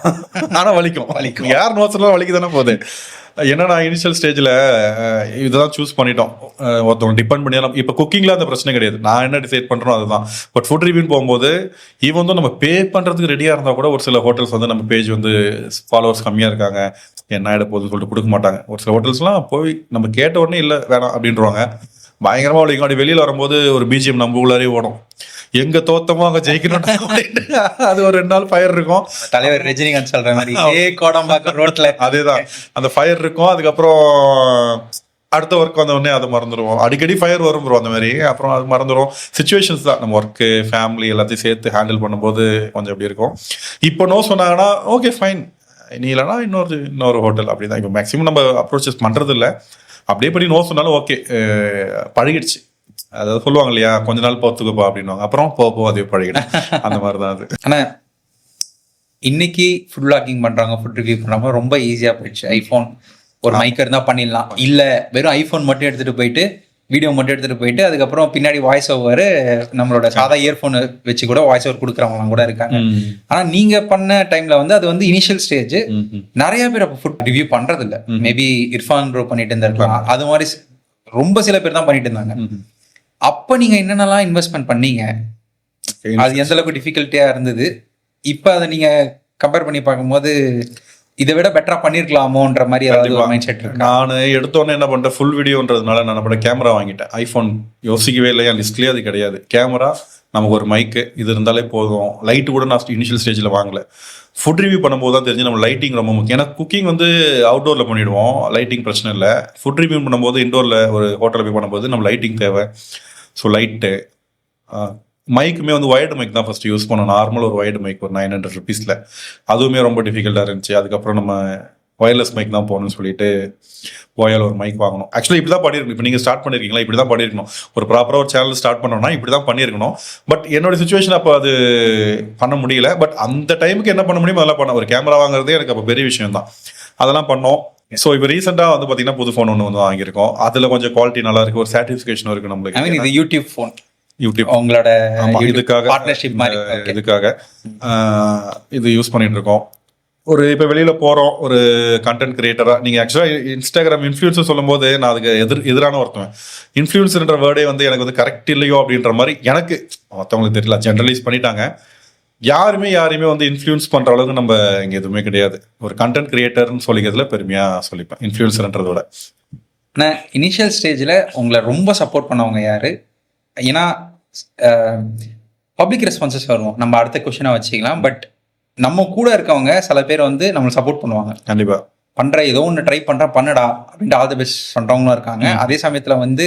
ஆனால் வலிக்கும் யார் நோட்ஸ்லாம் வலிக்கு தானே போகுது. என்னன்னா இனிஷியல் ஸ்டேஜில் இதுதான் சூஸ் பண்ணிட்டோம், ஒருத்தவங்க டிபெண்ட் பண்ணிடலாம். இப்போ குக்கிங்கில் அந்த பிரச்சனை கிடையாது, நான் என்ன டிசைட் பண்ணுறோம் அதுதான். பட் ஃபுட் ரிவ்யூன்னு போகும்போது ஈவன் வந்து நம்ம பே பண்ணுறதுக்கு ரெடியாக இருந்தால் கூட ஒரு சில ஹோட்டல்ஸ் வந்து நம்ம பேஜ் வந்து ஃபாலோவர்ஸ் கம்மியாக இருக்காங்க, என்ன ஆகிட போகுதுன்னு சொல்லிட்டு கொடுக்க மாட்டாங்க. ஒரு சில ஹோட்டல்ஸ்லாம் போய் நம்ம கேட்ட உடனே இல்லை வேணாம் அப்படின்றவாங்க. பயங்கரமாக வலிக்கும். அப்படி வெளியில் வரும்போது ஒரு பிஜிஎம் நம்ம உள்ளாரே ஓடும், எங்க தோத்தமோ அங்க ஜெயிக்கணும். அது ஒரு 2 நாள் ஃபயர் இருக்கும். தலைவர் ரஜினிகாந்த் சொல்ற மாதிரி கோடம்பாக்கம் ரோட்ல அதேதான் அந்த ஃபயர் இருக்கும். அதுக்கப்புறம் அடுத்த ஒர்க் வந்த உடனே அதை மறந்துடுவோம். அடிக்கடி ஃபயர் வரும் ப்ரோ அந்த மாதிரி. அப்புறம் அது மறந்துடும். சிச்சுவேஷன்ஸ் தான், நம்ம ஒர்க்கு ஃபேமிலி எல்லாத்தையும் சேர்த்து ஹேண்டில் பண்ணும்போது கொஞ்சம் எப்படி இருக்கும். இப்போ நோ சொன்னாங்கன்னா ஓகே ஃபைன், நீ இல்லைனா இன்னொரு ஹோட்டல் அப்படிதான். இப்போ மேக்ஸிமம் நம்ம அப்ரோச்சஸ் பண்றது இல்லை. அப்படியே பண்ணி நோ சொன்னாலும் ஓகே, பழகிடுச்சு. அதாவது சொல்லுவாங்க இல்லையா, கொஞ்ச நாள் போத்துக்குப்பா அப்படின்வாங்க, அப்புறம் போ அதே பழகிடும். அந்த மாதிரி தான் அது. ஆனால் இன்னைக்கு ஃபுட் விளாகிங் பண்றாங்க, ஃபுட் ரிவ்யூ பண்றாங்க, ரொம்ப ஈஸியா போயிடுச்சு. ஐபோன் ஒரு மைக் இருந்தா பண்ணிடலாம், இல்ல வெறும் ஐபோன் மட்டும் எடுத்துட்டு போயிட்டு வீடியோ மட்டும் எடுத்துட்டு போயிட்டு அதுக்கப்புறம் பின்னாடி வாய்ஸ் ஓவர் நம்மளோட சாதா இயர்போன் வச்சு கூட வாய்ஸ் ஓவர் கொடுக்குறவங்க கூட இருக்காங்க. ஆனா நீங்க பண்ண டைம்ல வந்து அது வந்து இனிஷியல் ஸ்டேஜ், நிறைய பேர் அப்ப ஃபுட் ரிவ்யூ பண்றது இல்ல. மேபி இர்ஃபான் ப்ரோ பண்ணிட்டு இருந்தாருக்கலாம், அது மாதிரி ரொம்ப சில பேர் தான் பண்ணிட்டு இருந்தாங்க. அப்ப நீங்க என்னென்னலாம் இன்வெஸ்ட்மெண்ட் பண்ணீங்க, அது எந்த அளவுக்கு டிஃபிகல்ட்டியா இருந்தது, இப்ப அதை நீங்க கம்பேர் பண்ணி பார்க்கும்போது இதை விட பெட்டரா பண்ணிருக்கலாமோன்ற மாதிரி ஏதாவது ஒரு மைண்ட் செட் இருக்கு? நான் எடுத்தோன்னே என்ன பண்ணிட்டேன், ஃபுல் வீடியோன்றதுனால நான் பண்ண கேமரா வாங்கிட்டேன். ஐபோன் யோசிக்கவே இல்லையா, லிஸ்ட்லேயே அது கிடையாது. கேமரா, நமக்கு ஒரு மைக்கு, இது இருந்தாலே போதும். லைட்டு கூட நான் இனிஷியல் ஸ்டேஜில் வாங்கல. ஃபுட் ரிவ்யூ பண்ணும்போது தான் தெரிஞ்சு நம்ம லைட்டிங் ரொம்ப முக்கியம். ஏன்னா குக்கிங் வந்து அவுட்டோரில் பண்ணிவிடுவோம், லைட்டிங் பிரச்சனை இல்லை. ஃபுட் ரிவ்யூ பண்ணும்போது இண்டோரில் ஒரு ஹோட்டலில் போய் பண்ணும்போது நம்ம லைட்டிங் தேவை. ஸோ லைட்டு, மைக்குமே வந்து ஒயர்டு மைக் தான் ஃபஸ்ட்டு யூஸ் பண்ணோம். நார்மல் ஒரு ஒயர்டு மைக் ஒரு 900 rupeesல, அதுவுமே ரொம்ப டிஃபிகல்ட்டாக இருந்துச்சு. அதுக்கப்புறம் நம்ம ஒயர்லெஸ் மைக் தான் போகணும்னு சொல்லிட்டு ஒயரில் ஒரு மைக் வாங்கணும். ஆக்சுவலி இப்படி தான் பண்ணியிருக்கணும். இப்போ நீங்கள் ஸ்டார்ட் பண்ணியிருக்கீங்களா, இப்படி தான் பண்ணியிருக்கணும். ஒரு ப்ராப்பராக ஒரு சேனல் ஸ்டார்ட் பண்ணோம்னா இப்படி தான் பண்ணியிருக்கணும். பட் என்னோட சுச்சுவேஷன் அப்போ அது பண்ண முடியல. பட் அந்த டைமுக்கு என்ன பண்ண முடியுமோ அதெல்லாம் பண்ண. ஒரு கேமரா வாங்குறதே எனக்கு அப்போ பெரிய விஷயம் தான், அதெல்லாம் பண்ணோம். ஸோ இப்போ ரீசெண்டாக வந்து பார்த்தீங்கன்னா புது ஃபோன் ஒன்று வந்து வாங்கியிருக்கோம். அதில் கொஞ்சம் குவாலிட்டி நல்லா இருக்குது, ஒரு சாட்டிஸ்ஃபேக்ஷனும் இருக்குது நம்மளுக்கு. இது யூடியூப் ஃபோன், யூடியூப் உங்களோட இதுக்காக பார்ட்னர்ஷிப் மாதிரி இதுக்காக இது யூஸ் பண்ணிட்டு இருக்கோம். ஒரு இப்போ வெளியில் போகிறோம், ஒரு கண்டென்ட் கிரியேட்டராக. நீங்கள் ஆக்சுவலாக இன்ஸ்டாகிராம் இன்ஃப்ளூயன்ஸர் சொல்லும் போது நான் அதுக்கு எதிரான ஒருத்தவன். இன்ஃப்ளூயன்ஸர்ன்ற வேர்டே வந்து எனக்கு வந்து கரெக்ட் இல்லையோ அப்படின்ற மாதிரி எனக்கு மற்றவங்களுக்கு தெரியல, ஜென்ரலைஸ் பண்ணிட்டாங்க. யாரையுமே வந்து இன்ஃப்ளூயன்ஸ் பண்ணுற அளவுக்கு நம்ம இங்கே எதுவுமே கிடையாது. ஒரு கண்டென்ட் கிரியேட்டர்னு சொல்லிக்கிறதுல பெருமையாக சொல்லிப்பேன், இன்ஃப்ளூயன்ஸர்ன்றதோட. ஆனால் இனிஷியல் ஸ்டேஜில் உங்களை ரொம்ப சப்போர்ட் பண்ணவங்க யாரு? ஏன்னா பப்ளிக் ரெஸ்பான்சஸ் வருவோம், நம்ம அடுத்த கொஸ்டினாக வச்சுக்கலாம். பட் நம்ம கூட இருக்கவங்க சில பேர் வந்து நம்மளை சப்போர்ட் பண்ணுவாங்க. கண்டிப்பாக பண்ற ஏதோ ஒன்று ட்ரை பண்றேன் பண்ணடா அப்படின்ட்டு ஆல் தி பெஸ்ட் சொல்றவங்களும் இருக்காங்க. அதே சமயத்துல வந்து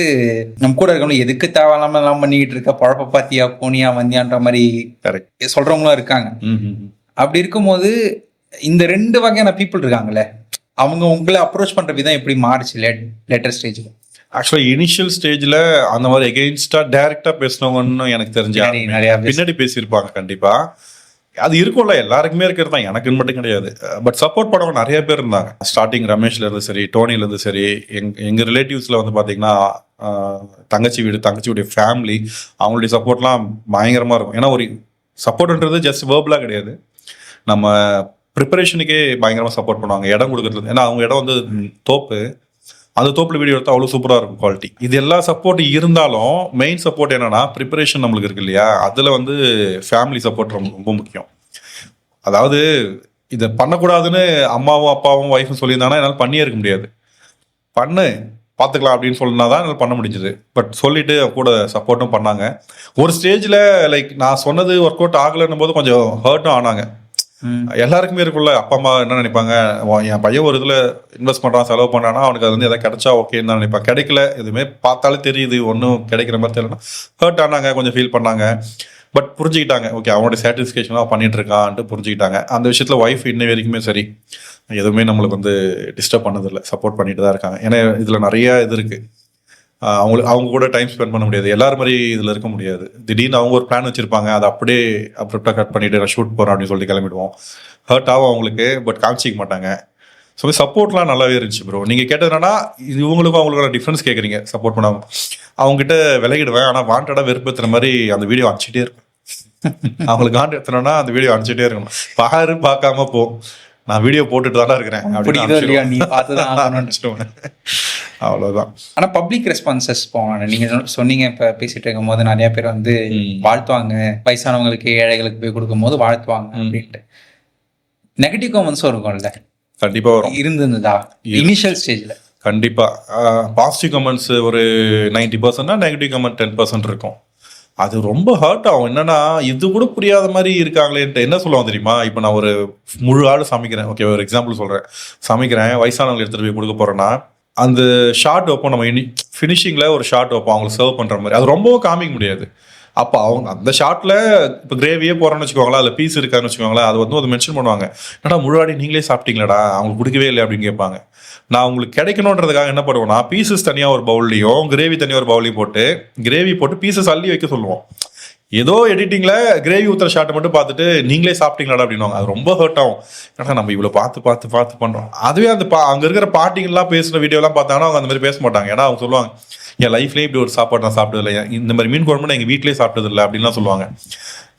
நம்ம கூட இருக்கவங்க எதுக்கு தேவையில்லாம எல்லாம் பண்ணிக்கிட்டு இருக்க, பழப்ப பாத்தியா போனியா வந்தியான்ற மாதிரி சொல்றவங்களும் இருக்காங்க. அப்படி இருக்கும்போது இந்த 2 வகையான பீப்புள் இருக்காங்களே, அவங்க உங்களை அப்ரோச் பண்ற விதம் எப்படி மாறுச்சு லேட்டர் ஸ்டேஜ்ல? ஆக்சுவலா இனிஷியல் ஸ்டேஜ்ல அந்த மாதிரி எகெயின்ஸ்டா டைரக்டா பேசினவங்கன்னு எனக்கு தெரிஞ்ச நிறைய பின்னாடி பேசியிருப்பாங்க கண்டிப்பா. அது இருக்கும்ல, எல்லாருக்குமே இருக்கிறது தான், எனக்குன்னு மட்டும் கிடையாது. பட் சப்போர்ட் பண்ணவங்க நிறைய பேர் இருந்தாங்க. ஸ்டார்டிங் ரமேஷ்ல இருந்து சரி, டோனில இருந்து சரி, எங்க ரிலேட்டிவ்ஸ்ல வந்து பாத்தீங்கன்னா தங்கச்சியுடைய ஃபேமிலி, அவங்களுடைய சப்போர்ட்லாம் பயங்கரமா இருக்கும். ஏன்னா ஒரு சப்போர்ட்ன்றது ஜஸ்ட் வேர்பலா கிடையாது, நம்ம ப்ரிப்பரேஷனுக்கே பயங்கரமா சப்போர்ட் பண்ணுவாங்க. இடம் கொடுக்கறது, ஏன்னா அவங்க இடம் வந்து தோப்பு, அந்த தோப்புல வீடியோ எடுத்தா அவ்வளோ சூப்பராக இருக்கும் குவாலிட்டி. இது எல்லா சப்போர்ட் இருந்தாலும் மெயின் சப்போர்ட் என்னன்னா ப்ரிப்பரேஷன் நம்மளுக்கு இருக்கு இல்லையா, அதில் வந்து ஃபேமிலி சப்போர்ட் ரொம்ப ரொம்ப முக்கியம். அதாவது இதை பண்ணக்கூடாதுன்னு அம்மாவும் அப்பாவும் ஒய்ஃபும் சொல்லியிருந்தாங்கன்னா என்னால் பண்ணியே இருக்க முடியாது. பண்ணு பார்த்துக்கலாம் அப்படின்னு சொன்னா தான் என்னால் பண்ண முடிஞ்சது. பட் சொல்லிட்டு கூட சப்போர்ட்டும் பண்ணாங்க. ஒரு ஸ்டேஜில் லைக் நான் சொன்னது ஒர்க் அவுட் ஆகலைன்னும் போது கொஞ்சம் ஹர்ட்டும் ஆனாங்க. எல்லாருக்குமே இருக்குல்ல, அப்பா அம்மா என்ன நினைப்பாங்க, என் பையன் ஒரு இதில் இன்வெஸ்ட் பண்ணுறான், செலவு பண்ணானா அவனுக்கு அது வந்து எதாவது கிடைச்சா ஓகேன்னு தான் நினைப்பாங்க. கிடைக்கல, எதுவுமே பார்த்தாலே தெரியுது ஒன்றும் கிடைக்கிற மாதிரி தெரியலன்னா ஹர்ட் ஆனாங்க, கொஞ்சம் ஃபீல் பண்ணாங்க. பட் புரிஞ்சுக்கிட்டாங்க, ஓகே அவனுடைய சாட்டிஸ்ஃபேக்ஷனாக பண்ணிட்டு இருக்கான்ட்டு புரிஞ்சுக்கிட்டாங்க. அந்த விஷயத்தில் ஒய்ஃப் இன்ன வரைக்குமே சரி எதுவுமே நம்மளுக்கு வந்து டிஸ்டர்ப் பண்ணதில்லை, சப்போர்ட் பண்ணிட்டு தான் இருக்காங்க. ஏன்னா இதில் நிறைய இது இருக்குது, அவங்க கூட டைம் ஸ்பெண்ட் பண்ண முடியாது, எல்லாரும் மாதிரி இதில் இருக்க முடியாது. திடீர்னு அவங்க ஒரு பிளான் வச்சிருப்பாங்க, அதை அப்படியே அப்ரப்டாக கட் பண்ணிட்டு நான் ஷூட் போகிறேன் அப்படின்னு சொல்லிட்டு கிளம்பிடுவோம். ஹர்ட் ஆகும் அவங்களுக்கு, பட் காமிச்சிக்க மாட்டாங்க. ஸோ சப்போர்ட்லாம் நல்லாவே இருந்துச்சு ப்ரோ. நீங்கள் கேட்டதுனா இவங்களுக்கும் அவங்களுக்கான டிஃப்ரென்ஸ் கேட்குறீங்க, சப்போர்ட் பண்ணாமல் அவங்ககிட்ட விலகிடுவேன். ஆனால் வாண்டடாக வெறுப்பேற்றுற மாதிரி அந்த வீடியோ அனுப்பிச்சிட்டே இருக்கும். அவங்களுக்கு காண்டு எடுத்துனோன்னா அந்த வீடியோ அனுப்பிச்சிட்டே இருக்கணும். பாரு பார்க்காம போ, நான் வீடியோ போட்டுட்டு தானே இருக்கிறேன் அப்படின்னு நீ பார்த்துதான். அவ்வளோதான். ஆனா பப்ளிக் ரெஸ்பான்சஸ் போவாங்க. நீங்க சொன்னீங்க இப்ப பேசிட்டு இருக்கும் போது நிறைய பேர் வந்து வாழ்த்துவாங்க, வயசானவங்களுக்கு ஏழைகளுக்கு போய் கொடுக்கும் போது வாழ்த்துவாங்க அப்படின்ட்டு. நெகட்டிவ் கமெண்ட்ஸும் இருக்கும்ல, கண்டிப்பா வரும். இருந்ததா இனிஷியல் ஸ்டேஜ்ல? கண்டிப்பா. பாசிட்டிவ் கமெண்ட்ஸ் ஒரு 90%, நெகட்டிவ் கமெண்ட் 10% இருக்கும். அது ரொம்ப ஹர்ட் ஆகும். என்னன்னா இது கூட புரியாத மாதிரி இருக்காங்களேன்ட்டு. என்ன சொல்லுவாங்க தெரியுமா, இப்போ நான் ஒரு முழு ஆடு சமைக்கிறேன், ஓகே ஒரு எக்ஸாம்பிள் சொல்றேன், சமைக்கிறேன், வயசானவங்க எடுத்துட்டு போய் கொடுக்க போறேன்னா அந்த ஷார்ட் வைப்போம், நம்ம ஃபினிஷிங்ல ஒரு ஷார்ட் வைப்போம் அவங்களுக்கு சர்வ் பண்ற மாதிரி, அது ரொம்பவும் காமிக்க முடியாது. அப்போ அவங்க அந்த ஷார்ட்ல இப்போ கிரேவியே போறோம்னு வச்சுக்கோங்களேன், அதில் பீஸ் இருக்கான்னு வச்சுக்கோங்களேன், அது வந்து அதை மென்ஷன் பண்ணுவாங்க, என்னடா முழுவாடி நீங்களே சாப்பிட்டீங்களாடா, அவங்களுக்கு கொடுக்கவே இல்லை அப்படின்னு கேட்பாங்க. நான் உங்களுக்கு கிடைக்கணுன்றதுக்காக என்ன பண்ணுவோம்னா, பீசஸ் தனியாக ஒரு பவுல்லையும் கிரேவி தனியாக ஒரு பவுலையும் போட்டு கிரேவி போட்டு பீசஸ் அள்ளி வைக்க சொல்லுவோம். ஏதோ எடிட்டிங்ல கிரேவி ஊத்துற ஷாட்டை மட்டும் பார்த்துட்டு நீங்களே சாப்பிட்டீங்களாடா அப்படின்வாங்க. அது ரொம்ப ஹர்ட் ஆகும். ஏன்னா நம்ம இவ்வளோ பார்த்து பண்றோம். அதுவே அந்த அங்க இருக்கிற பாட்டிங்கெல்லாம் பேசுற வீடியோலாம் பார்த்தாங்கன்னா அவங்க அந்த மாதிரி பேச மாட்டாங்க. ஏன்னா அவங்க சொல்லுவாங்க, என் லைஃப்லேயே இப்படி ஒரு சாப்பாடு நான் சாப்பிட்டது இல்லை, இந்த மாதிரி மீன் குழம்பு நான் எங்கள் வீட்லேயே சாப்பிட்டது இல்லை அப்படின்லாம் சொல்லுவாங்க.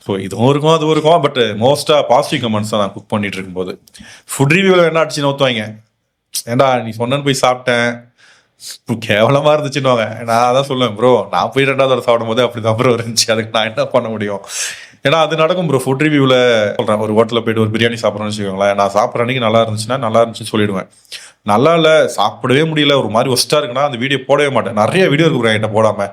ஸோ இதுவும் இருக்கும் அதுவும் இருக்கும். பட் மோஸ்ட்டாக பாசிட்டிவ் கமெண்ட்ஸ் தான் நான் குக் பண்ணிட்டு இருக்கும்போது. ஃபுட் ரிவ்யூவில் என்ன அடிச்சு நோத்துவாங்க, ஏண்டா நீ சொன்னன்னு போய் சாப்பிட்டேன் கேவலமா இருந்துச்சுன்னுவாங்க. நான் அதான் சொல்லுவேன், ப்ரோ நான் போய் 2வது சாப்பிடும் போது அப்படிதான் ப்ரோ இருந்துச்சு, அதுக்கு நான் என்ன பண்ண முடியும். ஏன்னா அது நடக்கும் ப்ரோ. ஃபுட் ரிவ்யூவில் சொல்கிறேன், ஒரு ஹோட்டலில் போயிட்டு ஒரு பிரியாணி சாப்பிட்றேன்னு வச்சுக்கோங்களேன், நான் சாப்பிட்ற அன்னைக்கு நல்லா இருந்துச்சுன்னா நல்லா இருந்துச்சுன்னு சொல்லிடுவேன். நல்லா இல்லை, சாப்பிடவே முடியல, ஒரு மாதிரி ஒஸ்ட்டாக இருக்குன்னா அந்த வீடியோ போடவே மாட்டேன். நிறைய வீடியோ இருக்கு என்கிட்ட போடாமல்.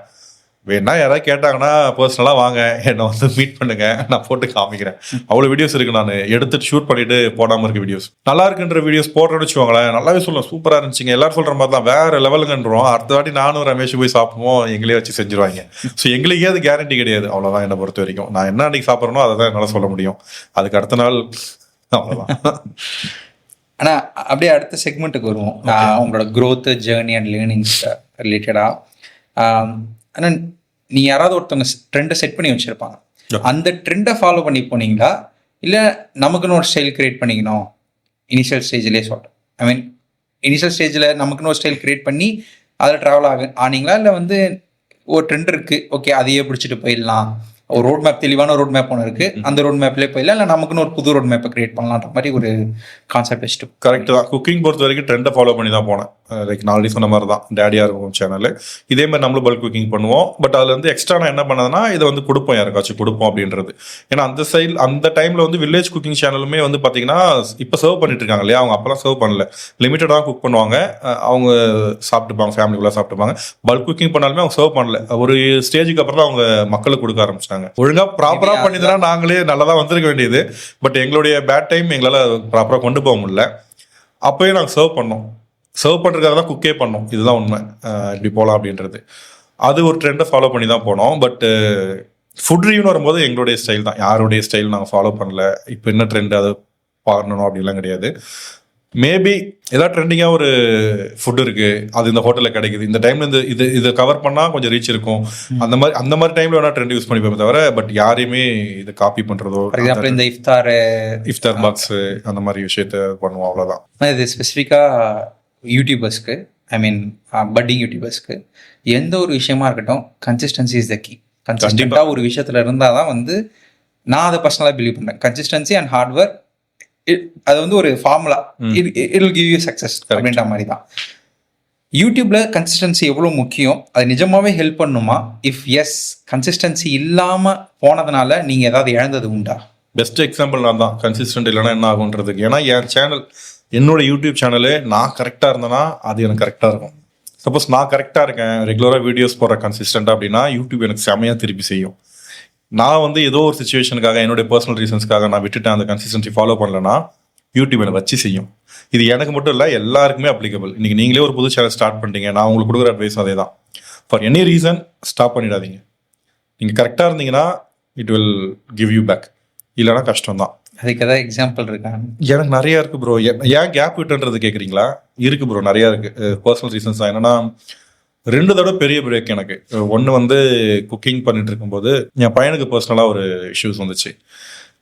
வேணா யாராவது கேட்டாங்கன்னா பர்சனலாக வாங்க, என்னை வந்து மீட் பண்ணுங்க, நான் போட்டு காமிக்கிறேன். அவ்வளோ வீடியோஸ் இருக்கு, நான் எடுத்துட்டு ஷூட் பண்ணிட்டு போடாமல் இருக்க வீடியோஸ். நல்லா இருக்குன்ற வீடியோஸ் போடுறேன்னு வச்சுக்கோங்களேன், நல்லாவே சொல்லுவேன், சூப்பராக இருந்துச்சுங்க, எல்லாரும் சொல்கிற மாதிரி தான், வேற லெவலுங்கன்றோம். அடுத்த வாட்டி நானும் ரமேஷ் போய் சாப்பிடுவோம், எங்களே வச்சு செஞ்சுருவாங்க. ஸோ எங்களுக்கே அது கேரண்டி கிடையாது. அவ்வளோதான் என்னை பொறுத்த வரைக்கும். நான் என்ன அன்னைக்கு சாப்பிட்றேனோ அதை தான் என்னால் சொல்ல முடியும். அதுக்கு அடுத்த நாள் அவ்வளோதான். ஆனால் அப்படியே அடுத்த செக்மெண்ட்டுக்கு வருவோம், உங்களோட க்ரோத் ஜேர்னி அண்ட் லேர்னிங்ஸ் ரிலேட்டடாக. ஆனால் நீ யாராவது ஒருத்தவங்க ட்ரெண்டை செட் பண்ணி வச்சுருப்பாங்க, அந்த ட்ரெண்டை ஃபாலோ பண்ணி போனீங்களா, இல்லை நமக்குன்னு ஒரு ஸ்டைல் கிரியேட் பண்ணிக்கணும் இனிஷியல் ஸ்டேஜ்லேயே சொல்கிறேன், ஐ மீன் இனிஷியல் ஸ்டேஜில் நமக்குன்னு ஒரு ஸ்டைல் கிரியேட் பண்ணி அதில் ட்ராவல் ஆனீங்களா, இல்லை வந்து ஒரு ட்ரெண்ட் இருக்குது ஓகே அதையே பிடிச்சிட்டு போயிடலாம், ஒரு ரோட் மேப், தெளிவான ரோட் மேப் ஒன்று இருக்குது, அந்த ரோட் மேப்லேயே போயிடலாம், இல்லை நமக்குன்னு ஒரு புது ரோட் மேப்பை கிரியேட் பண்ணலான்ற மாதிரி ஒரு கான்செப்ட் வச்சுட்டு? கரெக்ட் தான். குக்கிங் பொறுத்த வரைக்கும் ட்ரெண்டை ஃபாலோ பண்ணி தான் போனேன். லைக் நான் ஆல்ரெடி சொன்ன மாதிரி தான், டேடியாக இருக்கும் சேனல், இதே மாதிரி நம்மளும் பல்க் குக்கிங் பண்ணுவோம். பட் அதில் வந்து எக்ஸ்ட்ரா நான் என்ன பண்ணதுன்னா, இதை வந்து கொடுப்போம், யாருக்காச்சும் கொடுப்போம் அப்படின்றது. ஏன்னா அந்த சைடு அந்த டைமில் வந்து வில்லேஜ் குக்கிங் சேனலுமே வந்து பார்த்தீங்கன்னா இப்போ சர்வ் பண்ணிட்டு இருக்காங்க இல்லையா, அவங்க அப்போலாம் சர்வ் பண்ணல, லிமிட்டடாக குக் பண்ணுவாங்க, அவங்க சாப்பிட்டுப்பாங்க, ஃபேமிலிக்குள்ளே சாப்பிட்டுப்பாங்க. பல்க் குக்கிங் பண்ணாலுமே அவங்க சர்வ் பண்ணல. ஒரு ஸ்டேஜுக்கு அப்புறம் தான் அவங்க மக்களுக்கு கொடுக்க ஆரம்பிச்சிட்டாங்க. ஒழுங்காக ப்ராப்பராக பண்ணிதுன்னா நாங்களே நல்லா தான் வந்திருக்க வேண்டியது. பட் எங்களுடைய பேட் டைம் எங்களால் ப்ராப்பராக கொண்டு போக முடியல. அப்போயே நாங்கள் சர்வ் பண்ணோம், சர்வ் பண்ணுறதுக்காக தான் குக்கே பண்ணோம். இதுதான் உண்மை, இப்படி போகலாம் அப்படின்றது. அது ஒரு ட்ரெண்டை ஃபாலோ பண்ணி தான் போனோம். பட் ஃபுட் ரிவ்யூன்னு வரும்போது எங்களுடைய ஸ்டைல் தான், யாருடைய ஸ்டைல் நாங்கள் ஃபாலோ பண்ணல. இப்போ என்ன ட்ரெண்ட் அதை பண்ணணும் அப்படின்லாம் கிடையாது. மேபி ஏதாவது ட்ரெண்டிங்காக ஒரு ஃபுட் இருக்கு, அது இந்த ஹோட்டலில் கிடைக்குது, இந்த டைம்ல இதை கவர் பண்ணால் கொஞ்சம் ரீச் இருக்கும், அந்த மாதிரி டைம்ல வேணா ட்ரெண்ட் யூஸ் பண்ணிப்போமே தவிர பட் யாரையுமே இதை காப்பி பண்றதோ, ஃபார் எக்ஸாம்பிள் இந்த இஃப்தார் பாக்ஸ் அந்த மாதிரி விஷயத்த பண்ணுவோம், அவ்வளோதான். இது ஸ்பெசிஃபிக்காக யூடியூபர்ஸ்க்கு, ஐ மீன் பட்டிங் யூடியூபர்ஸ்க்கு எந்த ஒரு விஷயமா இருக்கட்டும், கன்சிஸ்டன்சி இஸ் த கீ. கன்சிஸ்டண்டாக ஒரு விஷயத்துல இருந்தால் தான் வந்து நான் அதை பர்சனலாக பிலீவ் பண்ணுறேன். கன்சிஸ்டன்சி அண்ட் ஹார்ட் ஒர்க், அது வந்து ஒரு formula, it will give you success அப்படின்ற மாதிரி தான். யூடியூப்ல கன்சிஸ்டன்சி எவ்வளோ முக்கியம், அது நிஜமாவே ஹெல்ப் பண்ணுமா? இஃப் எஸ், கன்சிஸ்டன்சி இல்லாம போனதுனால நீங்க ஏதாவது இழந்தது உண்டா? பெஸ்ட் எக்ஸாம்பிள் நான் தான். கன்சிஸ்டன்ட் இல்லைன்னா என்ன ஆகுன்றதுக்கு. ஏன்னா என் சேனல், என்னோட யூடியூப் சேனலு நான் கரெக்டாக இருந்தேன்னா அது எனக்கு கரெக்டாக இருக்கும். சப்போஸ் நான் கரெக்டாக இருக்கேன், ரெகுலராக வீடியோஸ் போடுற கன்சிஸ்டண்டாக அப்படின்னா யூடியூப் எனக்கு செமையாக திருப்பி செய்யும். நான் வந்து ஏதோ ஒரு சுச்சுவேஷனுக்காக, என்னுடைய பர்சனல் ரீசன்ஸ்க்காக நான் விட்டுட்டேன், அந்த கன்சிஸ்டன்சி ஃபாலோ பண்ணலன்னா யூடியூப் எனக்கு வச்சு செய்யும். இது எனக்கு மட்டும் இல்லை, எல்லாருக்குமே அப்ளிகபிள். இன்னைக்கு நீங்களே ஒரு புது சேனல் ஸ்டார்ட் பண்ணிட்டீங்க, நான் உங்களுக்கு கொடுக்குற அட்வைஸ் அதே தான். ஃபார் எனி ரீசன் ஸ்டாப் பண்ணிடாதீங்க. நீங்கள் கரெக்டாக இருந்தீங்கன்னா it will give you back, இல்லைனா கஷ்டம் தான். அதுக்கு ஏதாவது எக்ஸாம்பிள் இருக்கா? எனக்கு நிறைய இருக்கு ப்ரோ. ஏன் கேப் விட்டுன்றது கேட்குறீங்களா? இருக்கு ப்ரோ, நிறையா இருக்கு. பர்சனல் ரீசன்ஸ் தான். என்னன்னா 2 தடவை பெரிய பிரேக் எனக்கு. ஒன்று வந்து குக்கிங் பண்ணிட்டு இருக்கும்போது என் பையனுக்கு பர்சனலாக ஒரு இஷ்யூஸ் வந்துச்சு.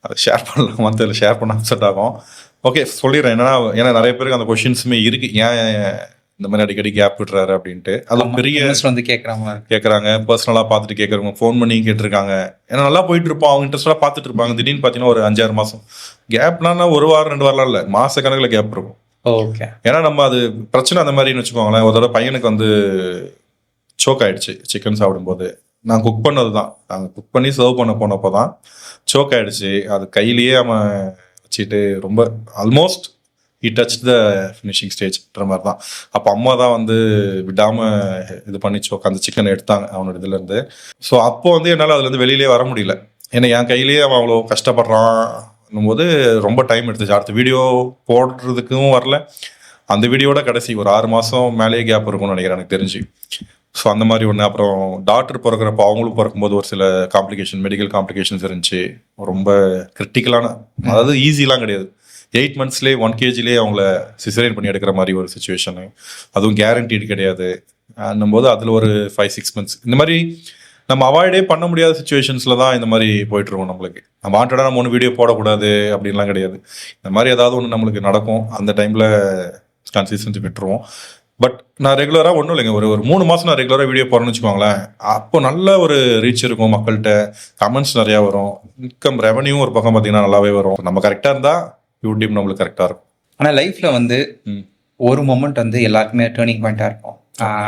அதை ஷேர் பண்ணலாமா தெரியல, ஷேர் பண்ண அப்செட் ஆகும். ஓகே சொல்லிடுறேன். ஏன்னா நிறைய பேருக்கு அந்த கொஷின்ஸுமே இருக்கு, ஏன் இந்த மாதிரி அடிக்கடி கேப் விட்டுறாரு அப்படின்ட்டு. அது பெரிய வந்து கேட்குறாங்க, பர்சனலாக பார்த்துட்டு கேட்குறவங்க, ஃபோன் பண்ணி கேட்டிருக்காங்க. ஏன்னா நல்லா போயிட்டு இருப்போம், அவங்க இன்ட்ரெஸ்டாக பார்த்துட்டு இருப்பாங்க. திடீர்னு பார்த்தீங்கன்னா ஒரு 5-6 மாதம் கேப்னா, 1 வாரம் 2 வாரம்லாம் இல்லை, மாச கணக்கில் கேப் இருக்கும். ஓகே. ஏன்னா நம்ம அது பிரச்சனை அந்த மாதிரின்னு வச்சுக்கோங்களேன். ஒரு தடவை பையனுக்கு வந்து சோக் ஆயிடுச்சு சிக்கன் சாப்பிடும்போது. நான் குக் பண்ணது தான், நாங்கள் குக் பண்ணி சர்வ் பண்ண போனப்போ தான் சோக் ஆயிடுச்சு. அது கையிலேயே அவன் வச்சுட்டு ரொம்ப almost he touched the finishing stage-ன்ற மாதிரி தான். அப்போ அம்மா தான் வந்து விடாமல் இது பண்ணி சோக் அந்த சிக்கனை எடுத்தாங்க அவனோட இதுலேருந்து. ஸோ அப்போ வந்து என்னால் அதுலேருந்து வெளியிலே வர முடியல. ஏன்னா என் கையிலேயே அவன் அவ்வளோ கஷ்டப்படுறான் போது ரொம்ப டைம் எடுத்துச்சு. அடுத்த வீடியோ போடுறதுக்கும் வரல. அந்த வீடியோட கடைசி ஒரு 6 மாதம் மேலேயே கேப் இருக்கும்னு நினைக்கிறேன் எனக்கு தெரிஞ்சு. ஸோ அந்த மாதிரி ஒன்று. அப்புறம் டாக்டர் பிறக்கிறப்போ அவங்களும் பிறக்கும்போது ஒரு சில காம்ப்ளிகேஷன், மெடிக்கல் காம்ப்ளிகேஷன்ஸ் இருந்துச்சு. ரொம்ப கிரிட்டிக்கலான, அதாவது ஈஸிலாம் கிடையாது. 8 monthsலேயே 1 kgலேயே அவங்கள சிசரியன் பண்ணி எடுக்கிற மாதிரி ஒரு சுச்சுவேஷனு. அதுவும் கேரண்டீடு கிடையாது. போது அதில் ஒரு 5-6 months இந்த மாதிரி நம்ம அவாய்டே பண்ண முடியாத சுச்சுவேஷன்ஸில் தான் இந்த மாதிரி போயிட்டுருவோம். நம்மளுக்கு நம்ம வாண்டடாக நம்ம ஒன்று வீடியோ போடக்கூடாது அப்படின்லாம் கிடையாது. இந்த மாதிரி ஏதாவது ஒன்று நம்மளுக்கு நடக்கும், அந்த டைமில் கன்சிஸ்டன்சி விட்டுருவோம். பட் நான் ரெகுலராக ஒன்றும் இல்லைங்க, ஒரு 3 மாதம் நான் ரெகுலராக வீடியோ போகிறேன்னு வச்சுக்கோங்களேன். அப்போ நல்ல ஒரு ரீச் இருக்கும், மக்கள்கிட்ட கமெண்ட்ஸ் நிறையா வரும், இன்கம் ரெவன்யூ ஒரு பக்கம் பார்த்தீங்கன்னா நல்லாவே வரும். நம்ம கரெக்டாக இருந்தால் யூடியூப் நம்மளுக்கு கரெக்டாக இருக்கும். ஆனால் லைஃப்பில் வந்து ஒரு மொமெண்ட் வந்து எல்லாருக்குமே டேர்னிங் பாயிண்ட்டாக இருக்கும்.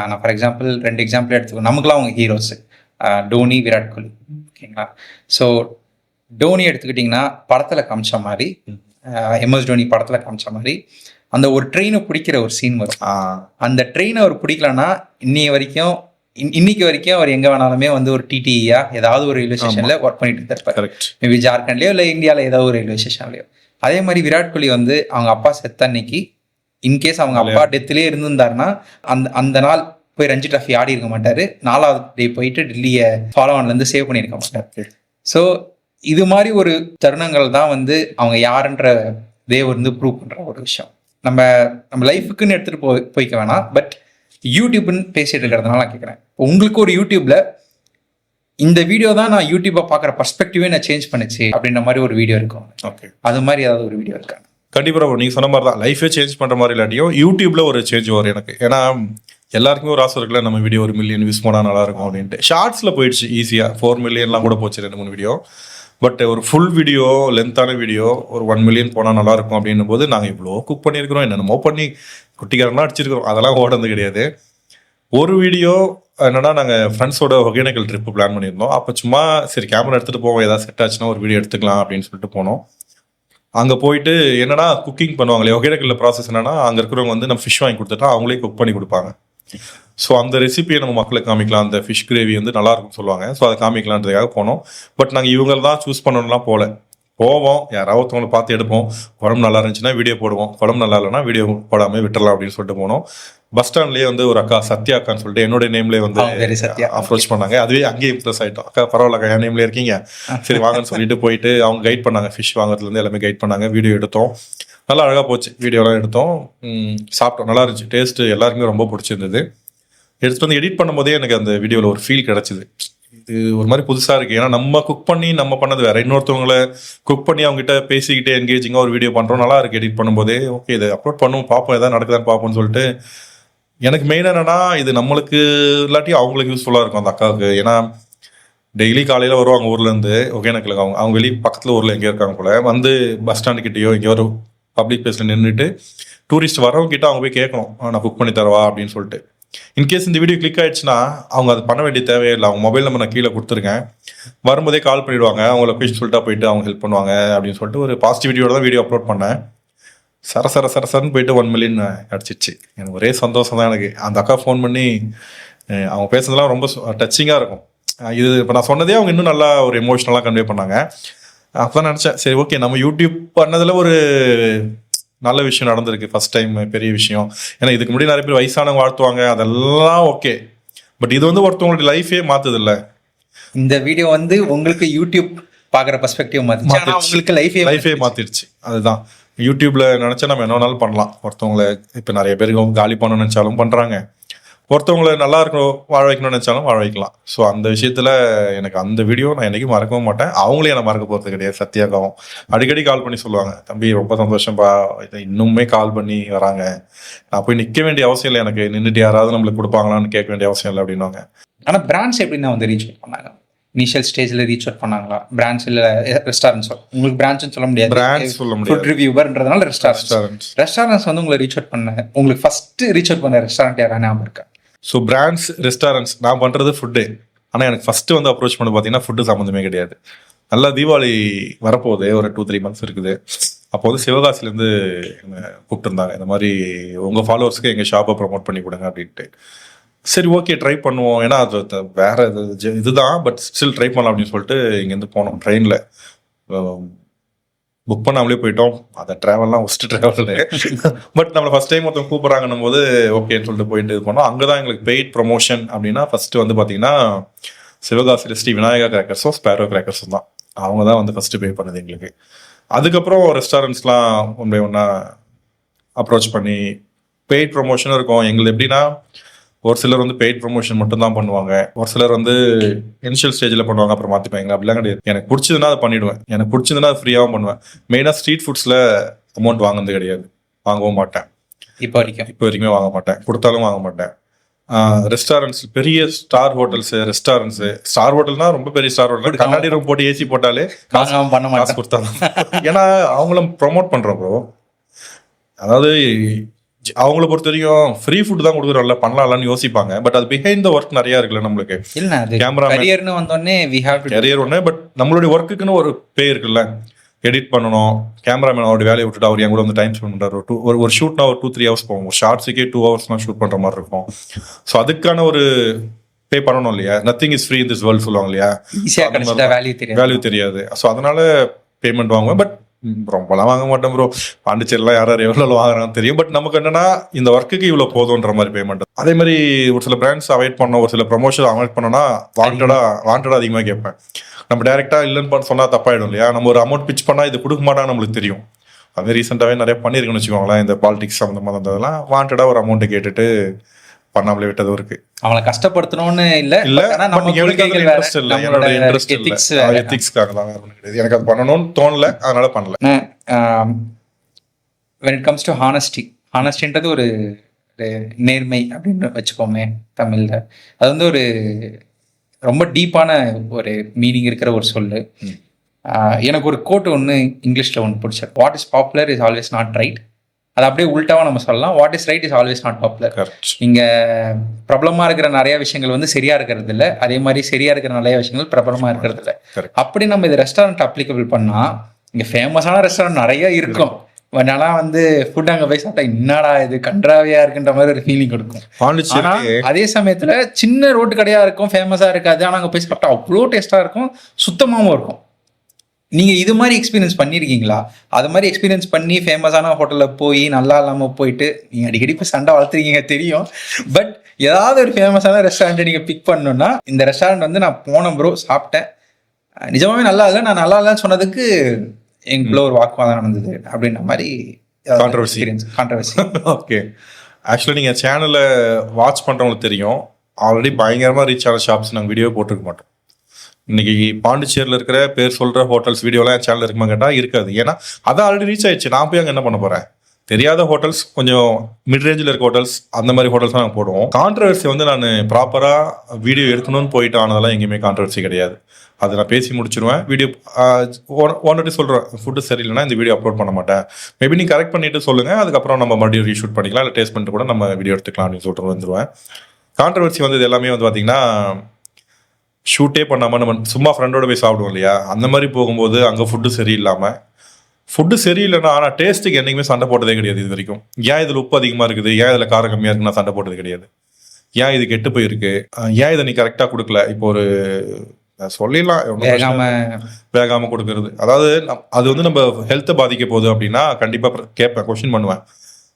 நான் ஃபார் எக்ஸாம்பிள் 2 எக்ஸாம்பிள் எடுத்துக்கோ. நமக்குலாம் அவங்க ஹீரோஸு டோனி, விராட் கோலி. ஓகேங்களா? ஸோ டோனி எடுத்துக்கிட்டிங்கன்னா படத்தில் காமிச்ச மாதிரி, MS டோனி படத்தில் காமிச்ச மாதிரி அந்த ஒரு ட்ரெயினை பிடிக்கிற ஒரு சீன் வரும். அந்த ட்ரெயினை அவர் பிடிக்கலன்னா இன்னைக்கு வரைக்கும் அவர் எங்கே வேணாலுமே வந்து ஒரு டிடியா ஏதாவது ஒரு ரயில்வே ஸ்டேஷனில் ஒர்க் பண்ணிட்டு இருப்பார். மேபி ஜார்க்கண்ட்லேயோ இல்லை இந்தியாவில் ஏதாவது ஒரு ரயில்வே ஸ்டேஷன்லையோ. அதே மாதிரி விராட் கோலி வந்து அவங்க அப்பா செத்த அன்னைக்கு, இன்கேஸ் அவங்க அப்பா டெத்துலேயே இருந்திருந்தாருன்னா அந்த நாள் போய் ரஞ்சி ட்ராஃபி ஆடி இருக்க மாட்டாரு. 4வது டே போயிட்டு டெல்லியை ஃபாலோவன்லேருந்து சேவ் பண்ணியிருக்க மாட்டார். ஸோ இது மாதிரி ஒரு தருணங்கள் தான் வந்து அவங்க யாருன்ற தேவர் வந்து ப்ரூவ் பண்ணுற ஒரு விஷயம். நம்ம லைஃபுக்குன்னு எடுத்துகிட்டு போய்க்க வேணாம், பட் யூடியூப்னு பேசிட்டு இருக்கிறதுனால நான் கேட்குறேன், உங்களுக்கு ஒரு யூடியூப்ல இந்த வீடியோ தான் நான் யூடியூப்பை பார்க்குற பர்ஸ்பெக்டிவே நான் சேஞ்ச் பண்ணுச்சு அப்படின்ற மாதிரி ஒரு வீடியோ இருக்கும். ஓகே, அது மாதிரி ஏதாவது ஒரு வீடியோ இருக்கா? கண்டிப்பாக நீங்கள் சொன்ன மாதிரி தான் லைஃபே சேஞ்ச் பண்ணுற மாதிரி இல்லாட்டியும் யூடியூப்ல ஒரு சேஞ்ச் வரும் எனக்கு. ஏன்னா எல்லாருக்குமே ஒரு ஆசை இருக்குல்ல, நம்ம வீடியோ 1 million வியூஸ் போனால் நல்லா இருக்கும் அப்படின்ட்டு. ஷார்ட்ஸில் போயிடுச்சு ஈஸியாக, 4 millionலாம் கூட போச்சு 2-3 வீடியோ. பட் ஒரு ஃபுல் வீடியோ, லென்த்தான வீடியோ ஒரு 1 million போனால் நல்லாயிருக்கும் அப்படின்னும் போது நாங்கள் இவ்வளோ குக் பண்ணியிருக்கிறோம், என்னென்னமோ பண்ணி குட்டிக்காரன்லாம் அடிச்சிருக்கிறோம், அதெல்லாம் ஓடுறது கிடையாது. ஒரு வீடியோ என்னன்னா, நாங்கள் ஃப்ரெண்ட்ஸோட ஒகேனக்கல் ட்ரிப்பு பிளான் பண்ணியிருந்தோம். அப்போ சும்மா சரி கேமரா எடுத்துகிட்டு போவோம், ஏதாவது செட் ஆச்சுன்னா ஒரு வீடியோ எடுத்துக்கலாம் அப்படின்னு சொல்லிட்டு போனோம். அங்கே போயிட்டு என்னன்னா குக்கிங் பண்ணுவாங்களே, ஒகேனக்கல்ல ப்ராசஸ் என்னன்னா, அங்கே இருக்கிறவங்க வந்து நம்ம ஃபிஷ் வாங்கி கொடுத்துட்டா அவங்களே குக் பண்ணி கொடுப்பாங்க. ஸோ அந்த ரெசிபியை நம்ம மக்களுக்கு காமிக்கலாம், அந்த ஃபிஷ் கிரேவி வந்து நல்லா இருக்கும்னு சொல்லுவாங்க. ஸோ அதை காமிக்கலான்றதுக்காக போனோம். பட் நாங்கள் இவங்க தான் சூஸ் பண்ணணும்லாம் போவோம், யாராவது ஒருத்தவங்களை பார்த்து எடுப்போம். குழம்பு நல்லா இருந்துச்சுன்னா வீடியோ போடுவோம், குழம்பு நல்லா இல்லைன்னா வீடியோ போடாமல் விட்டுறலாம் அப்படின்னு சொல்லிட்டு போனோம். பஸ் ஸ்டாண்ட்லேயே வந்து ஒரு அக்கா சத்யா அக்கான்னு சொல்லிட்டு என்னோட நேம்லேயே வந்து அப்ரோச் பண்ணாங்க. அதுவே அங்கேயே இம்ப்ரெஸ் ஆகிட்டோம். அக்கா பரவாயில்ல அக்கா, என் நேம்லேயே இருக்கீங்க, சரி வாங்கன்னு சொல்லிட்டு போயிட்டு அவங்க கைட் பண்ணாங்க. ஃபிஷ் வாங்குறதுலேருந்து எல்லாமே கைட் பண்ணாங்க. வீடியோ எடுத்தோம். நல்லா அழகாக போச்சு. வீடியோலாம் எடுத்தோம், சாப்பிட்டோம், நல்லா இருந்துச்சு. டேஸ்ட்டு எல்லாருக்குமே ரொம்ப பிடிச்சிருந்தது. எடுத்துட்டு வந்து எடிட் பண்ணும்போதே எனக்கு அந்த வீடியோவில் ஒரு ஃபீல் கிடச்சிது. இது ஒரு மாதிரி புதுசாக இருக்குது. ஏன்னா நம்ம குக் பண்ணி நம்ம பண்ணது வேறு, இன்னொருத்தவங்களை குக் பண்ணி அவங்ககிட்ட பேசிக்கிட்டே என்கேஜிங்காக ஒரு வீடியோ பண்ணுறோம், நல்லா இருக்குது எடிட் பண்ணும்போதே. ஓகே, இதை அப்லோட் பண்ணுவோம், பார்ப்போம் எதாவது நடக்குதான்னு பார்ப்போம்னு சொல்லிட்டு. எனக்கு மெயின் என்னன்னா, இது நம்மளுக்கு இல்லாட்டி அவங்களுக்கு யூஸ்ஃபுல்லாக இருக்கும் அந்த அக்காவுக்கு. ஏன்னா டெய்லி காலையில் வருவாங்க ஊர்லேருந்து, ஒகேனக்கலுக்கு. அவங்க வெளியே பக்கத்தில் ஊரில் எங்கேயோ இருக்காங்க போல. வந்து பஸ் ஸ்டாண்டு கிட்டேயோ எங்கேயோ ஒரு பப்ளிக் பிளேஸில் நின்றுட்டு டூரிஸ்ட் வரவங்க கிட்ட அவங்க போய் கேட்கணும், நான் குக் பண்ணி தரவா அப்படின்னு சொல்லிட்டு. இன்கேஸ் இந்த வீடியோ கிளிக் ஆயிடுச்சுன்னா அவங்க அது பண்ண வேண்டிய தேவையில்லை. அவங்க மொபைல் நம்பர் நான் கீழே கொடுத்துருக்கேன், வரும்போதே கால் பண்ணிவிடுவாங்க, அவங்க லொக்கேஷன் சொல்லிட்டா போயிட்டு அவங்க ஹெல்ப் பண்ணுவாங்க அப்படின்னு சொல்லிட்டு ஒரு பாசிட்டிவிட்டியோட தான் வீடியோ அப்லோட் பண்ணேன். சரசரன்னு போயிட்டு 1 மில்லியன் அடிச்சிச்சு. எனக்கு ஒரே சந்தோஷம் தான் எனக்கு. அந்த அக்கா ஃபோன் பண்ணி அவங்க பேசுறதுலாம் ரொம்ப டச்சிங்காக இருக்கும். இது இப்போ நான் சொன்னதே அவங்க இன்னும் நல்லா ஒரு எமோஷ்னலாக கன்வே பண்ணாங்க. அப்போ தான் நினச்சேன், சரி ஓகே, நம்ம யூடியூப் பண்ணதில் ஒரு நல்ல விஷயம் நடந்திருக்கு, ஃபர்ஸ்ட் டைம், பெரிய விஷயம். ஏன்னா இதுக்கு முன்னாடி நிறைய பேர் வயசானவங்க வாழ்த்துவாங்க, அதெல்லாம் ஓகே. பட் இது வந்து ஒருத்தவங்களுடைய லைஃபே மாற்றுது இல்லை. இந்த வீடியோ வந்து உங்களுக்கு யூடியூப் பார்க்குற பெர்ஸ்பெக்டிவ் மாற்றிச்சு, உங்களுக்கு லைஃபே மாற்றிடுச்சு. அதுதான், யூடியூப்ல நினச்சா நம்ம என்ன வேணாலும் பண்ணலாம். ஒருத்தவங்களை இப்போ நிறைய பேருக்கு காலி பண்ணணும்னு நினச்சாலும் பண்ணுறாங்க, ஒருத்தவங்களை நல்லா இருக்கணும் வாழ வைக்கணும்னு நினச்சாலும் வாழ வைக்கலாம். ஸோ அந்த விஷயத்தில் எனக்கு அந்த வீடியோ நான் என்றைக்கும் மறக்கவும் மாட்டேன். அவங்களே என்னை மறக்க போகிறது கிடையாது. சத்யாக்காவும் அடிக்கடி கால் பண்ணி சொல்லுவாங்க, தம்பி ரொம்ப சந்தோஷம்பா, இன்னுமே கால் பண்ணி வராங்க, நான் போய் நிற்க வேண்டிய அவசியம் இல்லை, எனக்கு நின்றுட்டு யாராவது நம்மளுக்கு கொடுப்பாங்களான்னு கேட்க வேண்டிய அவசியம் இல்லை அப்படின்வாங்க. ஆனால் பிராண்ட்ஸ் எப்படின்னா வந்து ரீச் அவுட் பண்ணாங்க, இனிஷியல் ஸ்டேஜில் ரீச் அவுட் பண்ணாங்களா? பிராண்ட்ஸ் இல்லை ரெஸ்டாரண்ட்ஸ், உங்களுக்கு பிராண்ட்ஸ்னு சொல்ல முடியாது, பிராண்ட்ஸ் சொல்ல முடியாது, ஃபுட் ரிவ்யூவர்ன்றதுனால ரெஸ்டாரண்ட்ஸ் வந்து உங்களை ரீச் அவுட் பண்ண, உங்களுக்கு ஃபர்ஸ்ட் ரீச் அவுட் பண்ண ரெஸ்டாரண்ட் யாராவது ஞாபகம் இருக்கா? ஸோ பிராண்ட்ஸ், ரெஸ்டாரண்ட்ஸ், நான் பண்ணுறது ஃபுட்டு. ஆனால் எனக்கு ஃபஸ்ட்டு வந்து அப்ரோச் பண்ண பார்த்தீங்கன்னா ஃபுட்டு சம்மந்தமே கிடையாது. நல்லா தீபாவளி வரப்போகுது, ஒரு 2-3 மந்த்ஸ் இருக்குது. அப்போ வந்து சிவகாசிலேருந்து கூப்பிட்டுருந்தாங்க, இந்த மாதிரி உங்கள் ஃபாலோவர்ஸுக்கு எங்கள் ஷாப்பை ப்ரொமோட் பண்ணி கொடுங்க அப்படின்ட்டு. சரி ஓகே, ட்ரை பண்ணுவோம். ஏன்னா அது வேறு இதுதான், பட் ஸ்டில் ட்ரை பண்ணலாம் அப்படின்னு சொல்லிட்டு இங்கேருந்து போனோம் ட்ரெயினில். புக் பண்ணாமலே போயிட்டோம். அந்த ட்ராவல்லாம் ஃபஸ்ட்டு ட்ராவலு. பட் நம்மளை ஃபஸ்ட் டைம் ஒருத்தவங்க கூப்பிட்றாங்கன்னும் போது ஓகேன்னு சொல்லிட்டு போயிட்டு இது பண்ணோம். அங்கே தான் எங்களுக்கு பெய்ட் ப்ரொமோஷன் அப்படின்னா ஃபஸ்ட்டு வந்து பார்த்தீங்கன்னா சிவகாசியில் ஸ்ரீ விநாயகா கிராக்கர்ஸும் ஸ்பேரோ கிராக்கர்ஸும் தான். அவங்க தான் வந்து ஃபஸ்ட்டு பே பண்ணது எங்களுக்கு. அதுக்கப்புறம் ரெஸ்டாரண்ட்ஸ்லாம் ஒன் பை ஒன்றா அப்ரோச் பண்ணி பெய்ட் ப்ரொமோஷனும் இருக்கும். எங்களுக்கு எப்படின்னா ஒரு சிலர் வந்து பெய்ட் ப்ரொமோஷன் மட்டும் தான் பண்ணுவாங்க, ஒரு சிலர் வந்து இனிஷியல் ஸ்டேஜில் பண்ணுவாங்க, அப்புறம் மாற்றிப்பாங்க. அப்படிலாம் கிடையாது. எனக்கு பிடிச்சதுன்னா அதை பண்ணிவிடுவேன், எனக்கு பிடிச்சதுன்னா அது ஃப்ரீயாகவும் பண்ணுவேன். மெயினாக ஸ்ட்ரீட் ஃபுட்ஸில் அமௌண்ட் வாங்கினது கிடையாது, வாங்கவும் மாட்டேன். இப்போ வரைக்குமே வாங்க மாட்டேன், கொடுத்தாலும் வாங்க மாட்டேன். ரெஸ்டாரண்ட்ஸ், பெரிய ஸ்டார் ஹோட்டல்ஸு, ரெஸ்டாரண்ட்ஸு, ஸ்டார் ஹோட்டல்னா ரொம்ப பெரிய ஸ்டார் ஹோட்டல், கண்ணாடி ரூம் போட்டு ஏசி போட்டாலே காசு கொடுத்தாலும் ஏன்னா அவங்களும் ப்ரொமோட் பண்ணுறோம் ப்ரோ. அதாவது அவங்கள பொறுத்த வரைக்கும் ஃப்ரீ ஃபுட் தான் கொடுக்குறோம்ல, பண்ணலாம்னு யோசிப்பாங்க. பட் அது பிஹைண்ட் த ஒர்க் நிறைய இருக்குல்ல நம்மளுக்கு. கேமரா கரியர்னு வந்தோடனே கரியர் ஒன்று, பட் நம்மளுடைய ஒர்க்குன்னு ஒரு பே இருக்குல்ல. எடிட் பண்ணணும், கேமராமேன் அவருடைய வேலையை விட்டுட்டு அவர் என் கூட வந்து டைம் ஸ்பெண்ட் பண்ணுறாரு. ஒரு ஷூட்னா ஒரு 2-3 ஹவர்ஸ் போகும், ஒரு ஷார்ட்ஸுக்கே 2 ஹவர்ஸ்லாம் ஷூட் பண்ணுற மாதிரி இருக்கும். ஸோ அதுக்கான ஒரு பே பண்ணணும் இல்லையா. Nothing is free in this world சொல்லுவாங்க இல்லையா, வேல்யூ தெரியாது. ஸோ அதனால பேமெண்ட் வாங்குவேன். பட் ரொம்பலாம் வாங்க மாட்டேன் ப்ரோ. பாண்டிச்சேரிலாம் யார் எவ்வளோ வாங்குறான்னு தெரியும். பட் நமக்கு என்னன்னா இந்த ஒர்க்குக்கு இவ்வளோ போதுன்ற மாதிரி பேமெண்ட். அதே மாதிரி ஒரு சில பிராண்ட்ஸ் அவாய்ட் பண்ணோம், ஒரு சில ப்ரொமோஷன் அவாய்ட் பண்ணோன்னா வாண்டடாக அதிகமாக கேட்பேன். நம்ம டேரெக்டாக இல்லைன்னு சொன்னால் தப்பாயிடும் இல்லையா. நம்ம ஒரு அமௌண்ட் பிச் பண்ணால் இது கொடுக்க மாட்டான்னு நம்மளுக்கு தெரியும். அதே ரீசெண்டாகவே நிறைய பண்ணியிருக்குன்னு வச்சுக்கோங்களேன். இந்த பாலிடிக்ஸ் சம்மந்தமாக இருந்ததெல்லாம் வாண்டடாக ஒரு அமௌண்ட்டை கேட்டுட்டு பண்ணாமலே விட்டதும் இருக்கு. அவங்களை கஷ்டப்படுத்தணும்னு இல்லை, எத்திக்ஸ்க்காக தான். எனக்கு அது பண்ணணும்னு தோணல, அதனால பண்ணல. when it comes to ஹானஸ்டின்றது ஒரு நேர்மை அப்படின்னு வச்சுக்கோமே தமிழ்ல. அது வந்து ஒரு ரொம்ப டீப்பான ஒரு மீனிங் இருக்கிற ஒரு சொல்லு. எனக்கு ஒரு கோட் ஒன்று இங்கிலீஷ்ல ஒன்று பிடிச்சது, what is popular is always not right. அது அப்படியே உல்டாவும் நம்ம சொல்லலாம், what is right is always not popular. இங்க பிரபலமா இருக்கிற நிறைய விஷயங்கள் வந்து சரியா இருக்கிறது இல்லை, அதே மாதிரி சரியா இருக்கிற நிறைய விஷயங்கள் பிரபலமா இருக்கிறது இல்லை. அப்படி நம்ம இது ரெஸ்டாரண்ட் அப்ளிகபிள் பண்ணா, இங்க ஃபேமஸான ரெஸ்டாரண்ட் நிறைய இருக்கும். அதனால வந்து ஃபுட் அங்கே போய் சாப்பிட்டா என்னடா இது கன்றாவியா இருக்குன்ற மாதிரி ஒரு ஃபீலிங் கொடுக்கும். அதே சமயத்துல சின்ன ரோட்டு கடையா இருக்கும், ஃபேமஸா இருக்காது, ஆனா அங்கே போய் சாப்பிட்டா அவ்வளோ டேஸ்டா இருக்கும், சுத்தமாகவும் இருக்கும். நீங்க இது மாதிரி எக்ஸ்பீரியன்ஸ் பண்ணியிருக்கீங்களா? அது மாதிரி எக்ஸ்பீரியன்ஸ் பண்ணி ஃபேமஸான ஹோட்டலில் போய் நல்லா இல்லாமல் போயிட்டு நீங்கள் அடிக்கடி இப்போ சண்டை வளர்த்துருக்கீங்க தெரியும். பட் ஏதாவது ஒரு ஃபேமஸான ரெஸ்டாரண்ட்டை நீங்கள் பிக் பண்ணணும்னா, இந்த ரெஸ்டாரண்ட் வந்து நான் போனேன் ப்ரோ, சாப்பிட்டேன், நிஜமாவே நல்லா இல்லை, நான் நல்லா இல்லைன்னு சொன்னதுக்கு எங்களுக்குள்ள ஒரு வாக்குவாதம் நடந்தது அப்படின்ற மாதிரி Controversy. கான்ட்ரவர்சி. ஓகே, ஆக்சுவலாக நீங்கள் சேனலை வாட்ச் பண்ணுறவங்களுக்கு தெரியும், ஆல்ரெடி பயங்கரமாக ரீச் ஆன ஷாப்ஸ் நாங்கள் வீடியோ போட்டிருக்க மாட்டோம். இன்னைக்கு பாண்டிச்சேரியில் இருக்கிற பேர் சொல்கிற ஹோட்டல்ஸ் வீடியோலாம் என் சேனல் இருக்குமா கேட்டால் இருக்காது. ஏன்னா அதான் ஆல்ரெடி ரீச் ஆயிடுச்சு. நான் போய் அங்கே என்ன பண்ண போகிறேன்? தெரியாத ஹோட்டல்ஸ், கொஞ்சம் மிட் ரேஞ்சில் இருக்க ஹோட்டல்ஸ், அந்த மாதிரி ஹோட்டல்ஸ் தான் நாங்கள் போடுவோம். கான்ட்ரவர்சி வந்து நான் ப்ராப்பராக வீடியோ எடுக்கணும்னு போயிட்டு ஆனதெல்லாம் எங்கேயுமே கான்ட்ரவர்சி கிடையாது. அதை நான் பேசி முடிச்சிருவேன். வீடியோ ஒன்றுட்டு சொல்கிறேன், ஃபுட்டு சரியில்லைன்னா இந்த வீடியோ அப்லோட் பண்ண மாட்டேன், மேபி நீ கரெக்ட் பண்ணிட்டு சொல்லுங்கள், அதுக்கப்புறம் நம்ம மறுபடியும் ரீஷூட் பண்ணிக்கலாம், இல்லை டேஸ்ட் பண்ணிட்டு கூட நம்ம வீடியோ எடுத்துக்கலாம் அப்படின்னு சொல்லிட்டு வந்துடுவேன். கான்ட்ரவர்சி வந்து இது எல்லாமே வந்து பார்த்திங்கன்னா ஷூட்டே பண்ணாமல் நம்ம சும்மா ஃப்ரெண்டோட போய் சாப்பிடுவோம் இல்லையா, அந்த மாதிரி போகும்போது அங்கே ஃபுட்டு சரியில்லாமல், ஃபுட்டு சரியில்லைன்னா ஆனால் டேஸ்ட்டுக்கு என்றைக்குமே சண்டை போட்டதே கிடையாது இது வரைக்கும். ஏன் இதில் உப்பு அதிகமாக இருக்குது, ஏன் இதில் காரம் கம்மியாக இருக்குன்னு சண்டை போட்டது கிடையாது. ஏன் இது கெட்டு போயிருக்கு, ஏன் இதை நீ கரெக்டாக கொடுக்கல, இப்போ ஒரு சொல்லிடலாம் வேகாமல் கொடுக்கறது, அதாவது அது வந்து நம்ம ஹெல்த்தை பாதிக்க போகுது அப்படின்னா கண்டிப்பாக கேட்பேன், கொஷின் பண்ணுவேன்.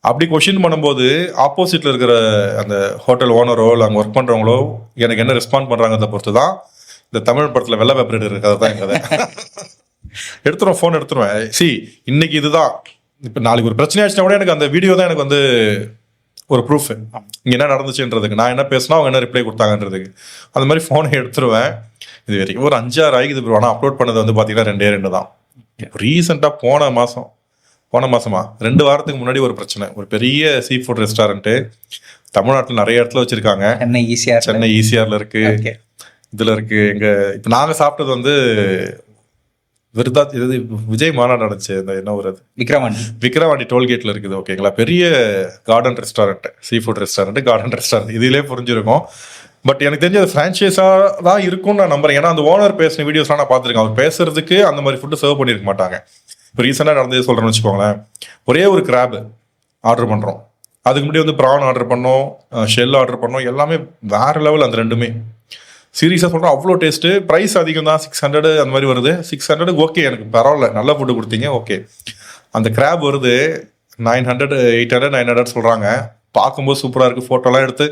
அப்படி கொஷின் பண்ணும்போது ஆப்போசிட்டில் இருக்கிற அந்த ஹோட்டல் ஓனரோ இல்லை அங்கே ஒர்க் பண்ணுறவங்களோ எனக்கு என்ன ரெஸ்பாண்ட் பண்ணுறாங்கிறத பொறுத்து தான் இந்த தமிழ் படத்தில் வெள்ளை பேப்பர் இருக்கிறது தான் எங்களை எடுத்துருவோம், ஃபோன் எடுத்துருவேன். இன்னைக்கு இதுதான், இப்போ நாளைக்கு ஒரு பிரச்சனை ஆச்சுன்னா கூட எனக்கு அந்த வீடியோ தான் எனக்கு வந்து ஒரு ப்ரூஃப், இங்கே என்ன நடந்துச்சுன்றதுக்கு, நான் என்ன பேசினா அவங்க என்ன ரிப்ளை கொடுத்தாங்கன்றதுக்கு. அந்த மாதிரி ஃபோனை எடுத்துருவேன். இது வரைக்கும் ஒரு 5-6 ஆகிது ப்ரோ. ஆனால் அப்லோட் பண்ணது வந்து பார்த்தீங்கன்னா 2 தான். ரீசெண்டாக போன மாசமா 2 வாரத்துக்கு முன்னாடி ஒரு பிரச்சனை. ஒரு பெரிய சீ ஃபுட் ரெஸ்டாரண்ட்டு தமிழ்நாட்டில் நிறைய இடத்துல வச்சிருக்காங்க. சென்னை ஈசிஆர்ல இருக்கு, இதுல இருக்கு. எங்க இப்போ நாங்கள் சாப்பிட்டது வந்து இது விஜய் மாநாடு நடந்துச்சு, இந்த என்ன ஒரு விக்ரவாண்டி டோல்கேட்ல இருக்குது. ஓகேங்களா, பெரிய garden restaurant, sea food restaurant, garden restaurant, இதுலேயே புரிஞ்சிருக்கும். பட் எனக்கு தெரிஞ்ச அது ஃப்ரான்ச்சைஸாக தான் இருக்கும்னு நான் நம்புறேன். ஏன்னா அந்த ஓனர் பேசின வீடியோஸ்லாம் நான் பார்த்துருக்கேன். அவர் பேசுறதுக்கு அந்த மாதிரி ஃபுட்டு சர்வ் பண்ணியிருக்க மாட்டாங்க. இப்போ ரீசெண்டாக நடந்தது சொல்கிறேன்னு வச்சுக்கோங்களேன். ஒரே ஒரு கிராப் ஆர்டர் பண்ணுறோம், அதுக்கு முன்னாடி வந்து ப்ரான் ஆர்டர் பண்ணோம், ஷெல் ஆர்டர் பண்ணோம், எல்லாமே வேறு லெவல். அந்த ரெண்டுமே சீரியஸாக சொல்கிறோம், அவ்வளோ டேஸ்ட்டு. ப்ரைஸ் அதிகம் தான், 600 அந்த மாதிரி வருது. 600 ஓகே, எனக்கு பரவாயில்ல, நல்ல ஃபுட்டு கொடுத்தீங்க, ஓகே. அந்த கிராப் வருது 900, 800, 900 சொல்கிறாங்க. பார்க்கும்போது சூப்பராக இருக்குது. ஃபோட்டோலாம் எடுத்து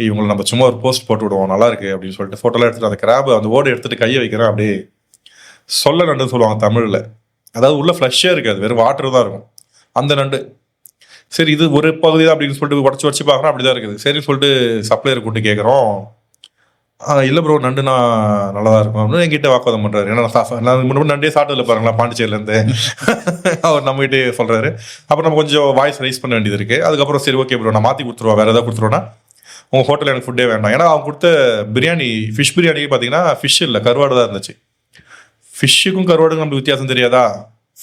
இவங்களை நம்ம சும்மா ஒரு போஸ்ட் போட்டு விடுவோம், நல்லா இருக்குது அப்படின்னு சொல்லிட்டு ஃபோட்டோலாம் எடுத்துகிட்டு அந்த கிராப் அந்த ஓடு எடுத்துகிட்டு கையை வைக்கிறேன். அப்படியே சொல்ல நண்டுன்னு சொல்லுவாங்க தமிழில். அதாவது உள்ள ஃப்ளஷ்ஷே இருக்காது, வெறும் வாட்டர் தான் இருக்கும் அந்த நண்டு. சரி, இது ஒரு பகுதி தான் அப்படின்னு சொல்லிட்டு உடச்சி பார்க்குறோம், அப்படி தான் இருக்குது. சரின்னு சொல்லிட்டு சப்ளையர் கூப்பிட்டு கேட்குறோம், இல்லை ப்ரோ நண்டு நான் நல்லா தான் இருக்கும் அப்படின்னு என்கிட்ட வாக்குவாதம் பண்ணுறாரு. ஏன்னா நான் முன்னாடி நண்டே சாப்பிட்டதில்ல பாருங்களா பாண்டிச்சேரியிலேருந்து அவர் நம்மகிட்டே சொல்கிறாரு. அப்புறம் நம்ம கொஞ்சம் வாய்ஸ் ரைஸ் பண்ண வேண்டியது இருக்குது. அதுக்கப்புறம் சரி ஓகே ப்ரோ, நான் மாற்றி கொடுத்துருவோம், வேறு ஏதாவது கொடுத்துருவோன்னா உங்கள் ஹோட்டலில் எனக்கு ஃபுட்டே வேண்டாம். ஏன்னா அவங்க கொடுத்த பிரியாணி, ஃபிஷ் பிரியாணிக்கு பார்த்தீங்கன்னா ஃபிஷ் இல்லை, கருவாடு தான் இருந்துச்சு. ஃபிஷ்ஷுக்கும் கருவாடுக்கும் நம்மளுக்கு வித்தியாசம் தெரியாதா?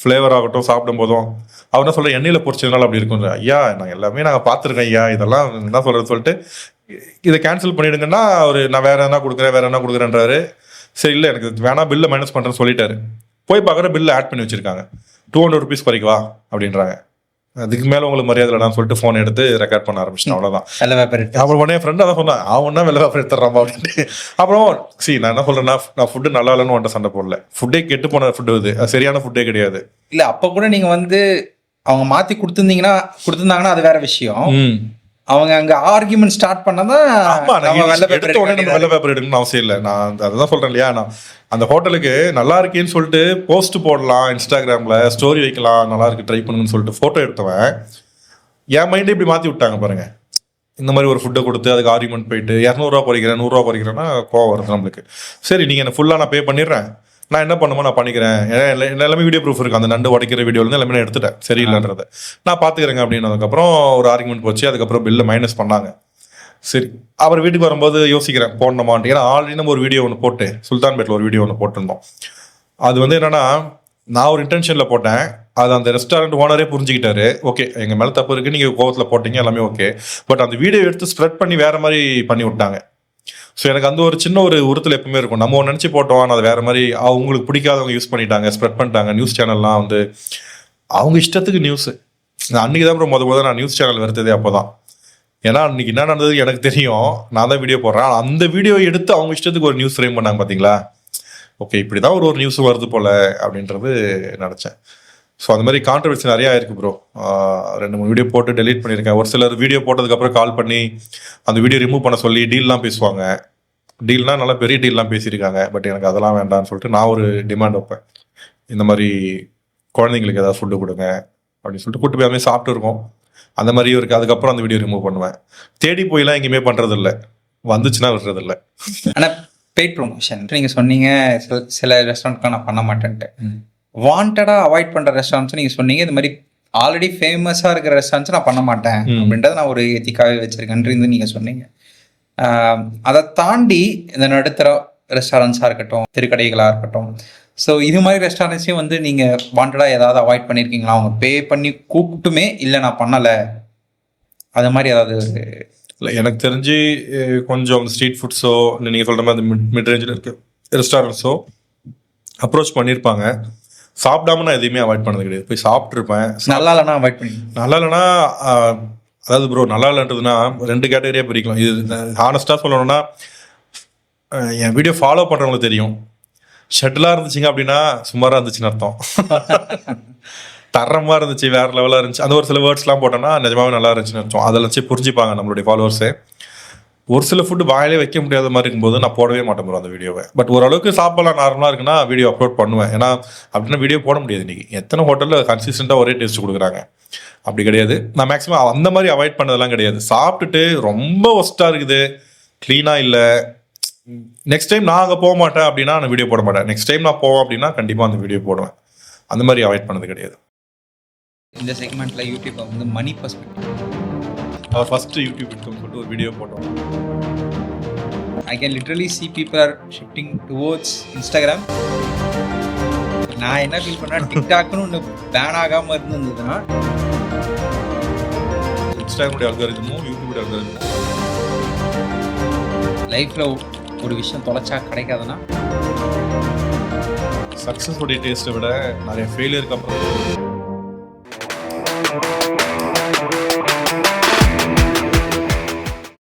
ஃப்ளேவர் ஆகட்டும், சாப்பிடும் போதும். அவர் என்ன சொல்கிற, எண்ணெயில் பொரிச்சதுனால அப்படி இருக்கும். ஐயா நாங்கள் எல்லாமே நாங்கள் பார்த்துருக்கேன் ஐயா, இதெல்லாம் என்ன சொல்கிறது சொல்லிட்டு இதை கேன்சல் பண்ணிவிடுங்கன்னா அவர் நான் வேறு என்ன கொடுக்குறேன்றாரு. சரி இல்லை எனக்கு வேணாம், பில்லை மைனஸ் பண்ணுறேன்னு சொல்லிட்டாரு. போய் பார்க்குற பில்லை ஆட் பண்ணி வச்சுருக்காங்க, 200 rupees குறைக்கவா அப்படின்றாங்க. அதுக்கு மேலே உங்களுக்கு மரியாதை இல்லைன்னு சொல்லிட்டு ஃபோன் எடுத்து ரெக்கார்ட் பண்ண ஆரம்பிச்சிட்டேன். அவ்வளோதான். அப்புறம் உடனே என் ஃப்ரெண்டாக தான் சொன்னேன், அவன் வெள்ளை பேப்பர் எடுத்துடுறான் அப்படின்ட்டு. அப்புறம் நான் என்ன சொல்கிறேன்னா, நான் ஃபுட்டு நல்லா இல்லைன்னு வந்துட்டு சண்டை போடல. ஃபுட்டே கெட்டு போன ஃபுட்டு, அது சரியான ஃபுட்டே கிடையாது. இல்லை அப்போ கூட நீங்கள் வந்து அவங்க மாற்றி கொடுத்துருந்தாங்கன்னா அது வேற விஷயம். அவங்க அங்கே ஆர்குமெண்ட் ஸ்டார்ட் பண்ணதான் வெள்ளை பேப்பர் எடுக்கணும்னு அவசியம் இல்லை. நான் அதுதான் சொல்கிறேன் இல்லையா, நான் அந்த ஹோட்டலுக்கு நல்லா இருக்கேன்னு சொல்லிட்டு போஸ்ட் போடலாம், இன்ஸ்டாகிராமில் ஸ்டோரி வைக்கலாம், நல்லா இருக்கு ட்ரை பண்ணுங்கன்னு சொல்லிட்டு ஃபோட்டோ எடுத்தவன் என் மைண்டே இப்படி மாற்றி விட்டாங்க பாருங்க. இந்த மாதிரி ஒரு ஃபுட்டை கொடுத்து அதுக்கு ஆர்குமெண்ட் போயிட்டு 200 குறைக்கிறேன் 100 குறைக்கிறேன்னா கோவம் வருது நம்மளுக்கு. சரி நீங்கள் எனக்கு ஃபுல்லாக நான் பே பண்ணிடுறேன், நான் என்ன பண்ணுமோ நான் பண்ணிக்கிறேன், எல்லாமே வீடியோ ப்ரூஃப் இருக்குது. அந்த நண்டு உடைக்கிற வீடியோலேருந்து எல்லாமே நான் எடுத்துட்டேன், சரியில்லைன்றதை நான் பார்த்துக்கிறேங்க அப்படின்னதுக்கப்புறம் ஒரு ஆர்குமெண்ட் போச்சு. அதுக்கப்புறம் பில்லை மைனஸ் பண்ணாங்க. சரி, அவர் வீட்டுக்கு வரும்போது யோசிக்கிறேன் போடணுமான்ட்டு. ஏன்னா ஆல்ரெடி நம்ம ஒரு வீடியோ ஒன்று போட்டு சுல்தான்பேட்டில் ஒரு வீடியோ ஒன்று போட்டிருந்தோம். அது வந்து என்னன்னா, நான் ஒரு இன்டென்ஷனில் போட்டேன், அது அந்த ரெஸ்டாரண்ட் ஓனரே புரிஞ்சுக்கிட்டாரு. ஓகே எங்கள் மேலே தப்பு இருக்குது, நீங்கள் கோவத்தில் போட்டீங்க, எல்லாமே ஓகே. பட் அந்த வீடியோ எடுத்து ஸ்ப்ரெட் பண்ணி வேற மாதிரி பண்ணி விட்டாங்க. ஸோ எனக்கு அந்த ஒரு சின்ன ஒரு உறுத்தல் எப்பவுமே இருக்கும். நம்ம ஒன்று நினச்சி போட்டோம், ஆனால் அது வேறு மாதிரி அவங்களுக்கு பிடிக்காதவங்க யூஸ் பண்ணிட்டாங்க, ஸ்ப்ரெட் பண்ணிட்டாங்க. நியூஸ் சேனல்லாம் வந்து அவங்க இஷ்டத்துக்கு நியூஸு. அன்றைக்கி தான் முதல்ல நான் நியூஸ் சேனல் வருத்ததே அப்போ தான். ஏன்னா அன்றைக்கி என்ன நடந்தது எனக்கு தெரியும், நான் தான் வீடியோ போடுறேன். அந்த வீடியோ எடுத்து அவங்க இஷ்டத்துக்கு ஒரு நியூஸ் ஃப்ரேம் பண்ணாங்க பார்த்தீங்களா. ஓகே இப்படி தான் ஒரு நியூஸ் வருது போல் அப்படின்றது நினச்சேன். ஸோ அந்த மாதிரி கான்ட்ரவர்சி நிறையா இருக்குது ப்ரோ. 2-3 வீடியோ போட்டு டெலீட் பண்ணியிருக்கேன். ஒரு சிலர் வீடியோ போட்டதுக்கப்புறம் கால் பண்ணி அந்த வீடியோ ரிமூவ் பண்ண சொல்லி டீல்லாம் பேசுவாங்க. டீல்னால் நல்லா பெரிய டீல்லாம் பேசியிருக்காங்க. பட் எனக்கு அதெல்லாம் வேண்டாம்னு சொல்லிட்டு நான் ஒரு டிமாண்ட் வைப்பேன். இந்த மாதிரி குழந்தைங்களுக்கு ஏதாவது ஃபுட்டு கொடுங்க, அப்படின்னு சொல்லிட்டு கூட்டு போய் அதுமாதிரி சாப்பிட்டு இருக்கோம். அந்த மாதிரியும் இருக்குது. அதுக்கப்புறம் அந்த வீடியோ ரிமூவ் பண்ணுவேன். தேடி போயெல்லாம் எங்கேயுமே பண்ணுறது இல்லை, வந்துச்சுன்னா விடுறதில்ல. ஆனால் பெய்ட் ப்ரொமோஷன் நீங்கள் சொன்னீங்க, சில ரெஸ்டாரண்ட்லாம் நான் பண்ண மாட்டேன்ட்டு. வாண்டடாக அவாய்ட் பண்ணுற ரெஸ்டாரண்ட்ஸ் நீங்கள் சொன்னீங்க. இது மாதிரி ஆல்ரெடி ஃபேமஸாக இருக்கிற ரெஸ்டாரண்ட்ஸ் நான் பண்ண மாட்டேன் அப்படின்றத நான் ஒரு எத்திக்காகவே வச்சுருக்கேன்றது நீங்கள் சொன்னீங்க. அதை தாண்டி இந்த நடுத்தர ரெஸ்டாரண்ட்ஸாக இருக்கட்டும், தெருக்கடைகளாக இருக்கட்டும், ஸோ இது மாதிரி ரெஸ்டாரண்ட்ஸையும் வந்து நீங்கள் வாண்டடாக ஏதாவது அவாய்ட் பண்ணியிருக்கீங்களா? அவங்க பே பண்ணி கூப்பிட்டுமே இல்லை நான் பண்ணலை, அது மாதிரி ஏதாவது? இல்லை, எனக்கு தெரிஞ்சு கொஞ்சம் ஸ்ட்ரீட் ஃபுட்ஸோ இல்லை நீங்கள் சொல்கிற மாதிரி மிட் ரேஞ்சில் இருக்க ரெஸ்டாரண்ட்ஸோ அப்ரோச் பண்ணியிருப்பாங்க. சாப்பிடாம நான் எதையுமே அவாய்ட் பண்ணது கிடையாது. போய் சாப்பிட்ருப்பேன். நல்லா இல்லைனா அவாய்ட் பண்ணி, நல்லா இல்லைன்னா அதாவது ப்ரோ நல்லா இல்லைன்றதுன்னா 2 கேட்டகரியாக பிரிக்கலாம். இது ஹானஸ்ட்டாக சொல்லணும்னா என் வீடியோ ஃபாலோ பண்ணுறவங்களுக்கு தெரியும். ஷெட்டிலாக இருந்துச்சுங்க அப்படின்னா சுமாராக இருந்துச்சுன்னு அர்த்தம். தரமாக இருந்துச்சு, வேறு லெவலாக இருந்துச்சு, அந்த ஒரு சில வேர்ட்ஸ்லாம் போட்டோன்னா நிஜமாவே நல்லா இருந்துச்சுன்னு அர்த்தம். அதில் வச்சு புரிஞ்சுப்பாங்க நம்மளுடைய ஃபாலோவர்ஸே. ஒரு சில ஃபுட்டு வாயிலே வைக்க முடியாத மாதிரி இருக்கும்போது நான் போடவே மாட்டேன் ப்ரோ அந்த வீடியோவை. பட் ஓரளவுக்கு சாப்பிடலாம் நார்மலாக இருக்குன்னா வீடியோ அப்லோட் பண்ணுவேன். ஏன்னா அப்படின்னா வீடியோ போட முடியாது. இன்றைக்கி எத்தனை ஹோட்டலில் கன்சிஸ்டண்ட்டாக ஒரே டேஸ்ட் கொடுக்குறாங்க, அப்படி கிடையாது. நான் மேக்ஸிமம் அந்த மாதிரி அவாய்ட் பண்ணதெல்லாம் கிடையாது. சாப்பிட்டுட்டு ரொம்ப ஒஸ்ட்டாக இருக்குது, க்ளீனாக இல்லை, நெக்ஸ்ட் டைம் நான் அங்கே போக மாட்டேன் அப்படின்னா நான் வீடியோ போட மாட்டேன். நெக்ஸ்ட் டைம் நான் போவேன் அப்படின்னா கண்டிப்பாக அந்த வீடியோ போடுவேன். அந்த மாதிரி அவாய்ட் பண்ணது கிடையாது. இந்த செக்மெண்ட்டில் யூடியூப்பை வந்து மணி பர்ஸ்பெக்டிவ், அவர் ஃபஸ்ட்டு யூடியூப் இன்கம் சொல்லிட்டு ஒரு வீடியோ போட்டோம். I can literally see people are shifting towards Instagram. நான் என்ன ஃபீல் பண்ணேன், டிக்டாக்னு ஒன்று பேன் ஆகாமல் இருந்ததுன்னா இன்ஸ்டாகிராமுடைய அல்காரிதமும் யூடியூபுடைய அல்காரிதமும் லைஃப்பில் ஒரு விஷயம் தொலைச்சா கிடைக்காதுன்னா சக்ஸஸ் உடைய டேஸ்ட்டை விட நிறைய ஃபெயிலியருக்கு அப்புறம்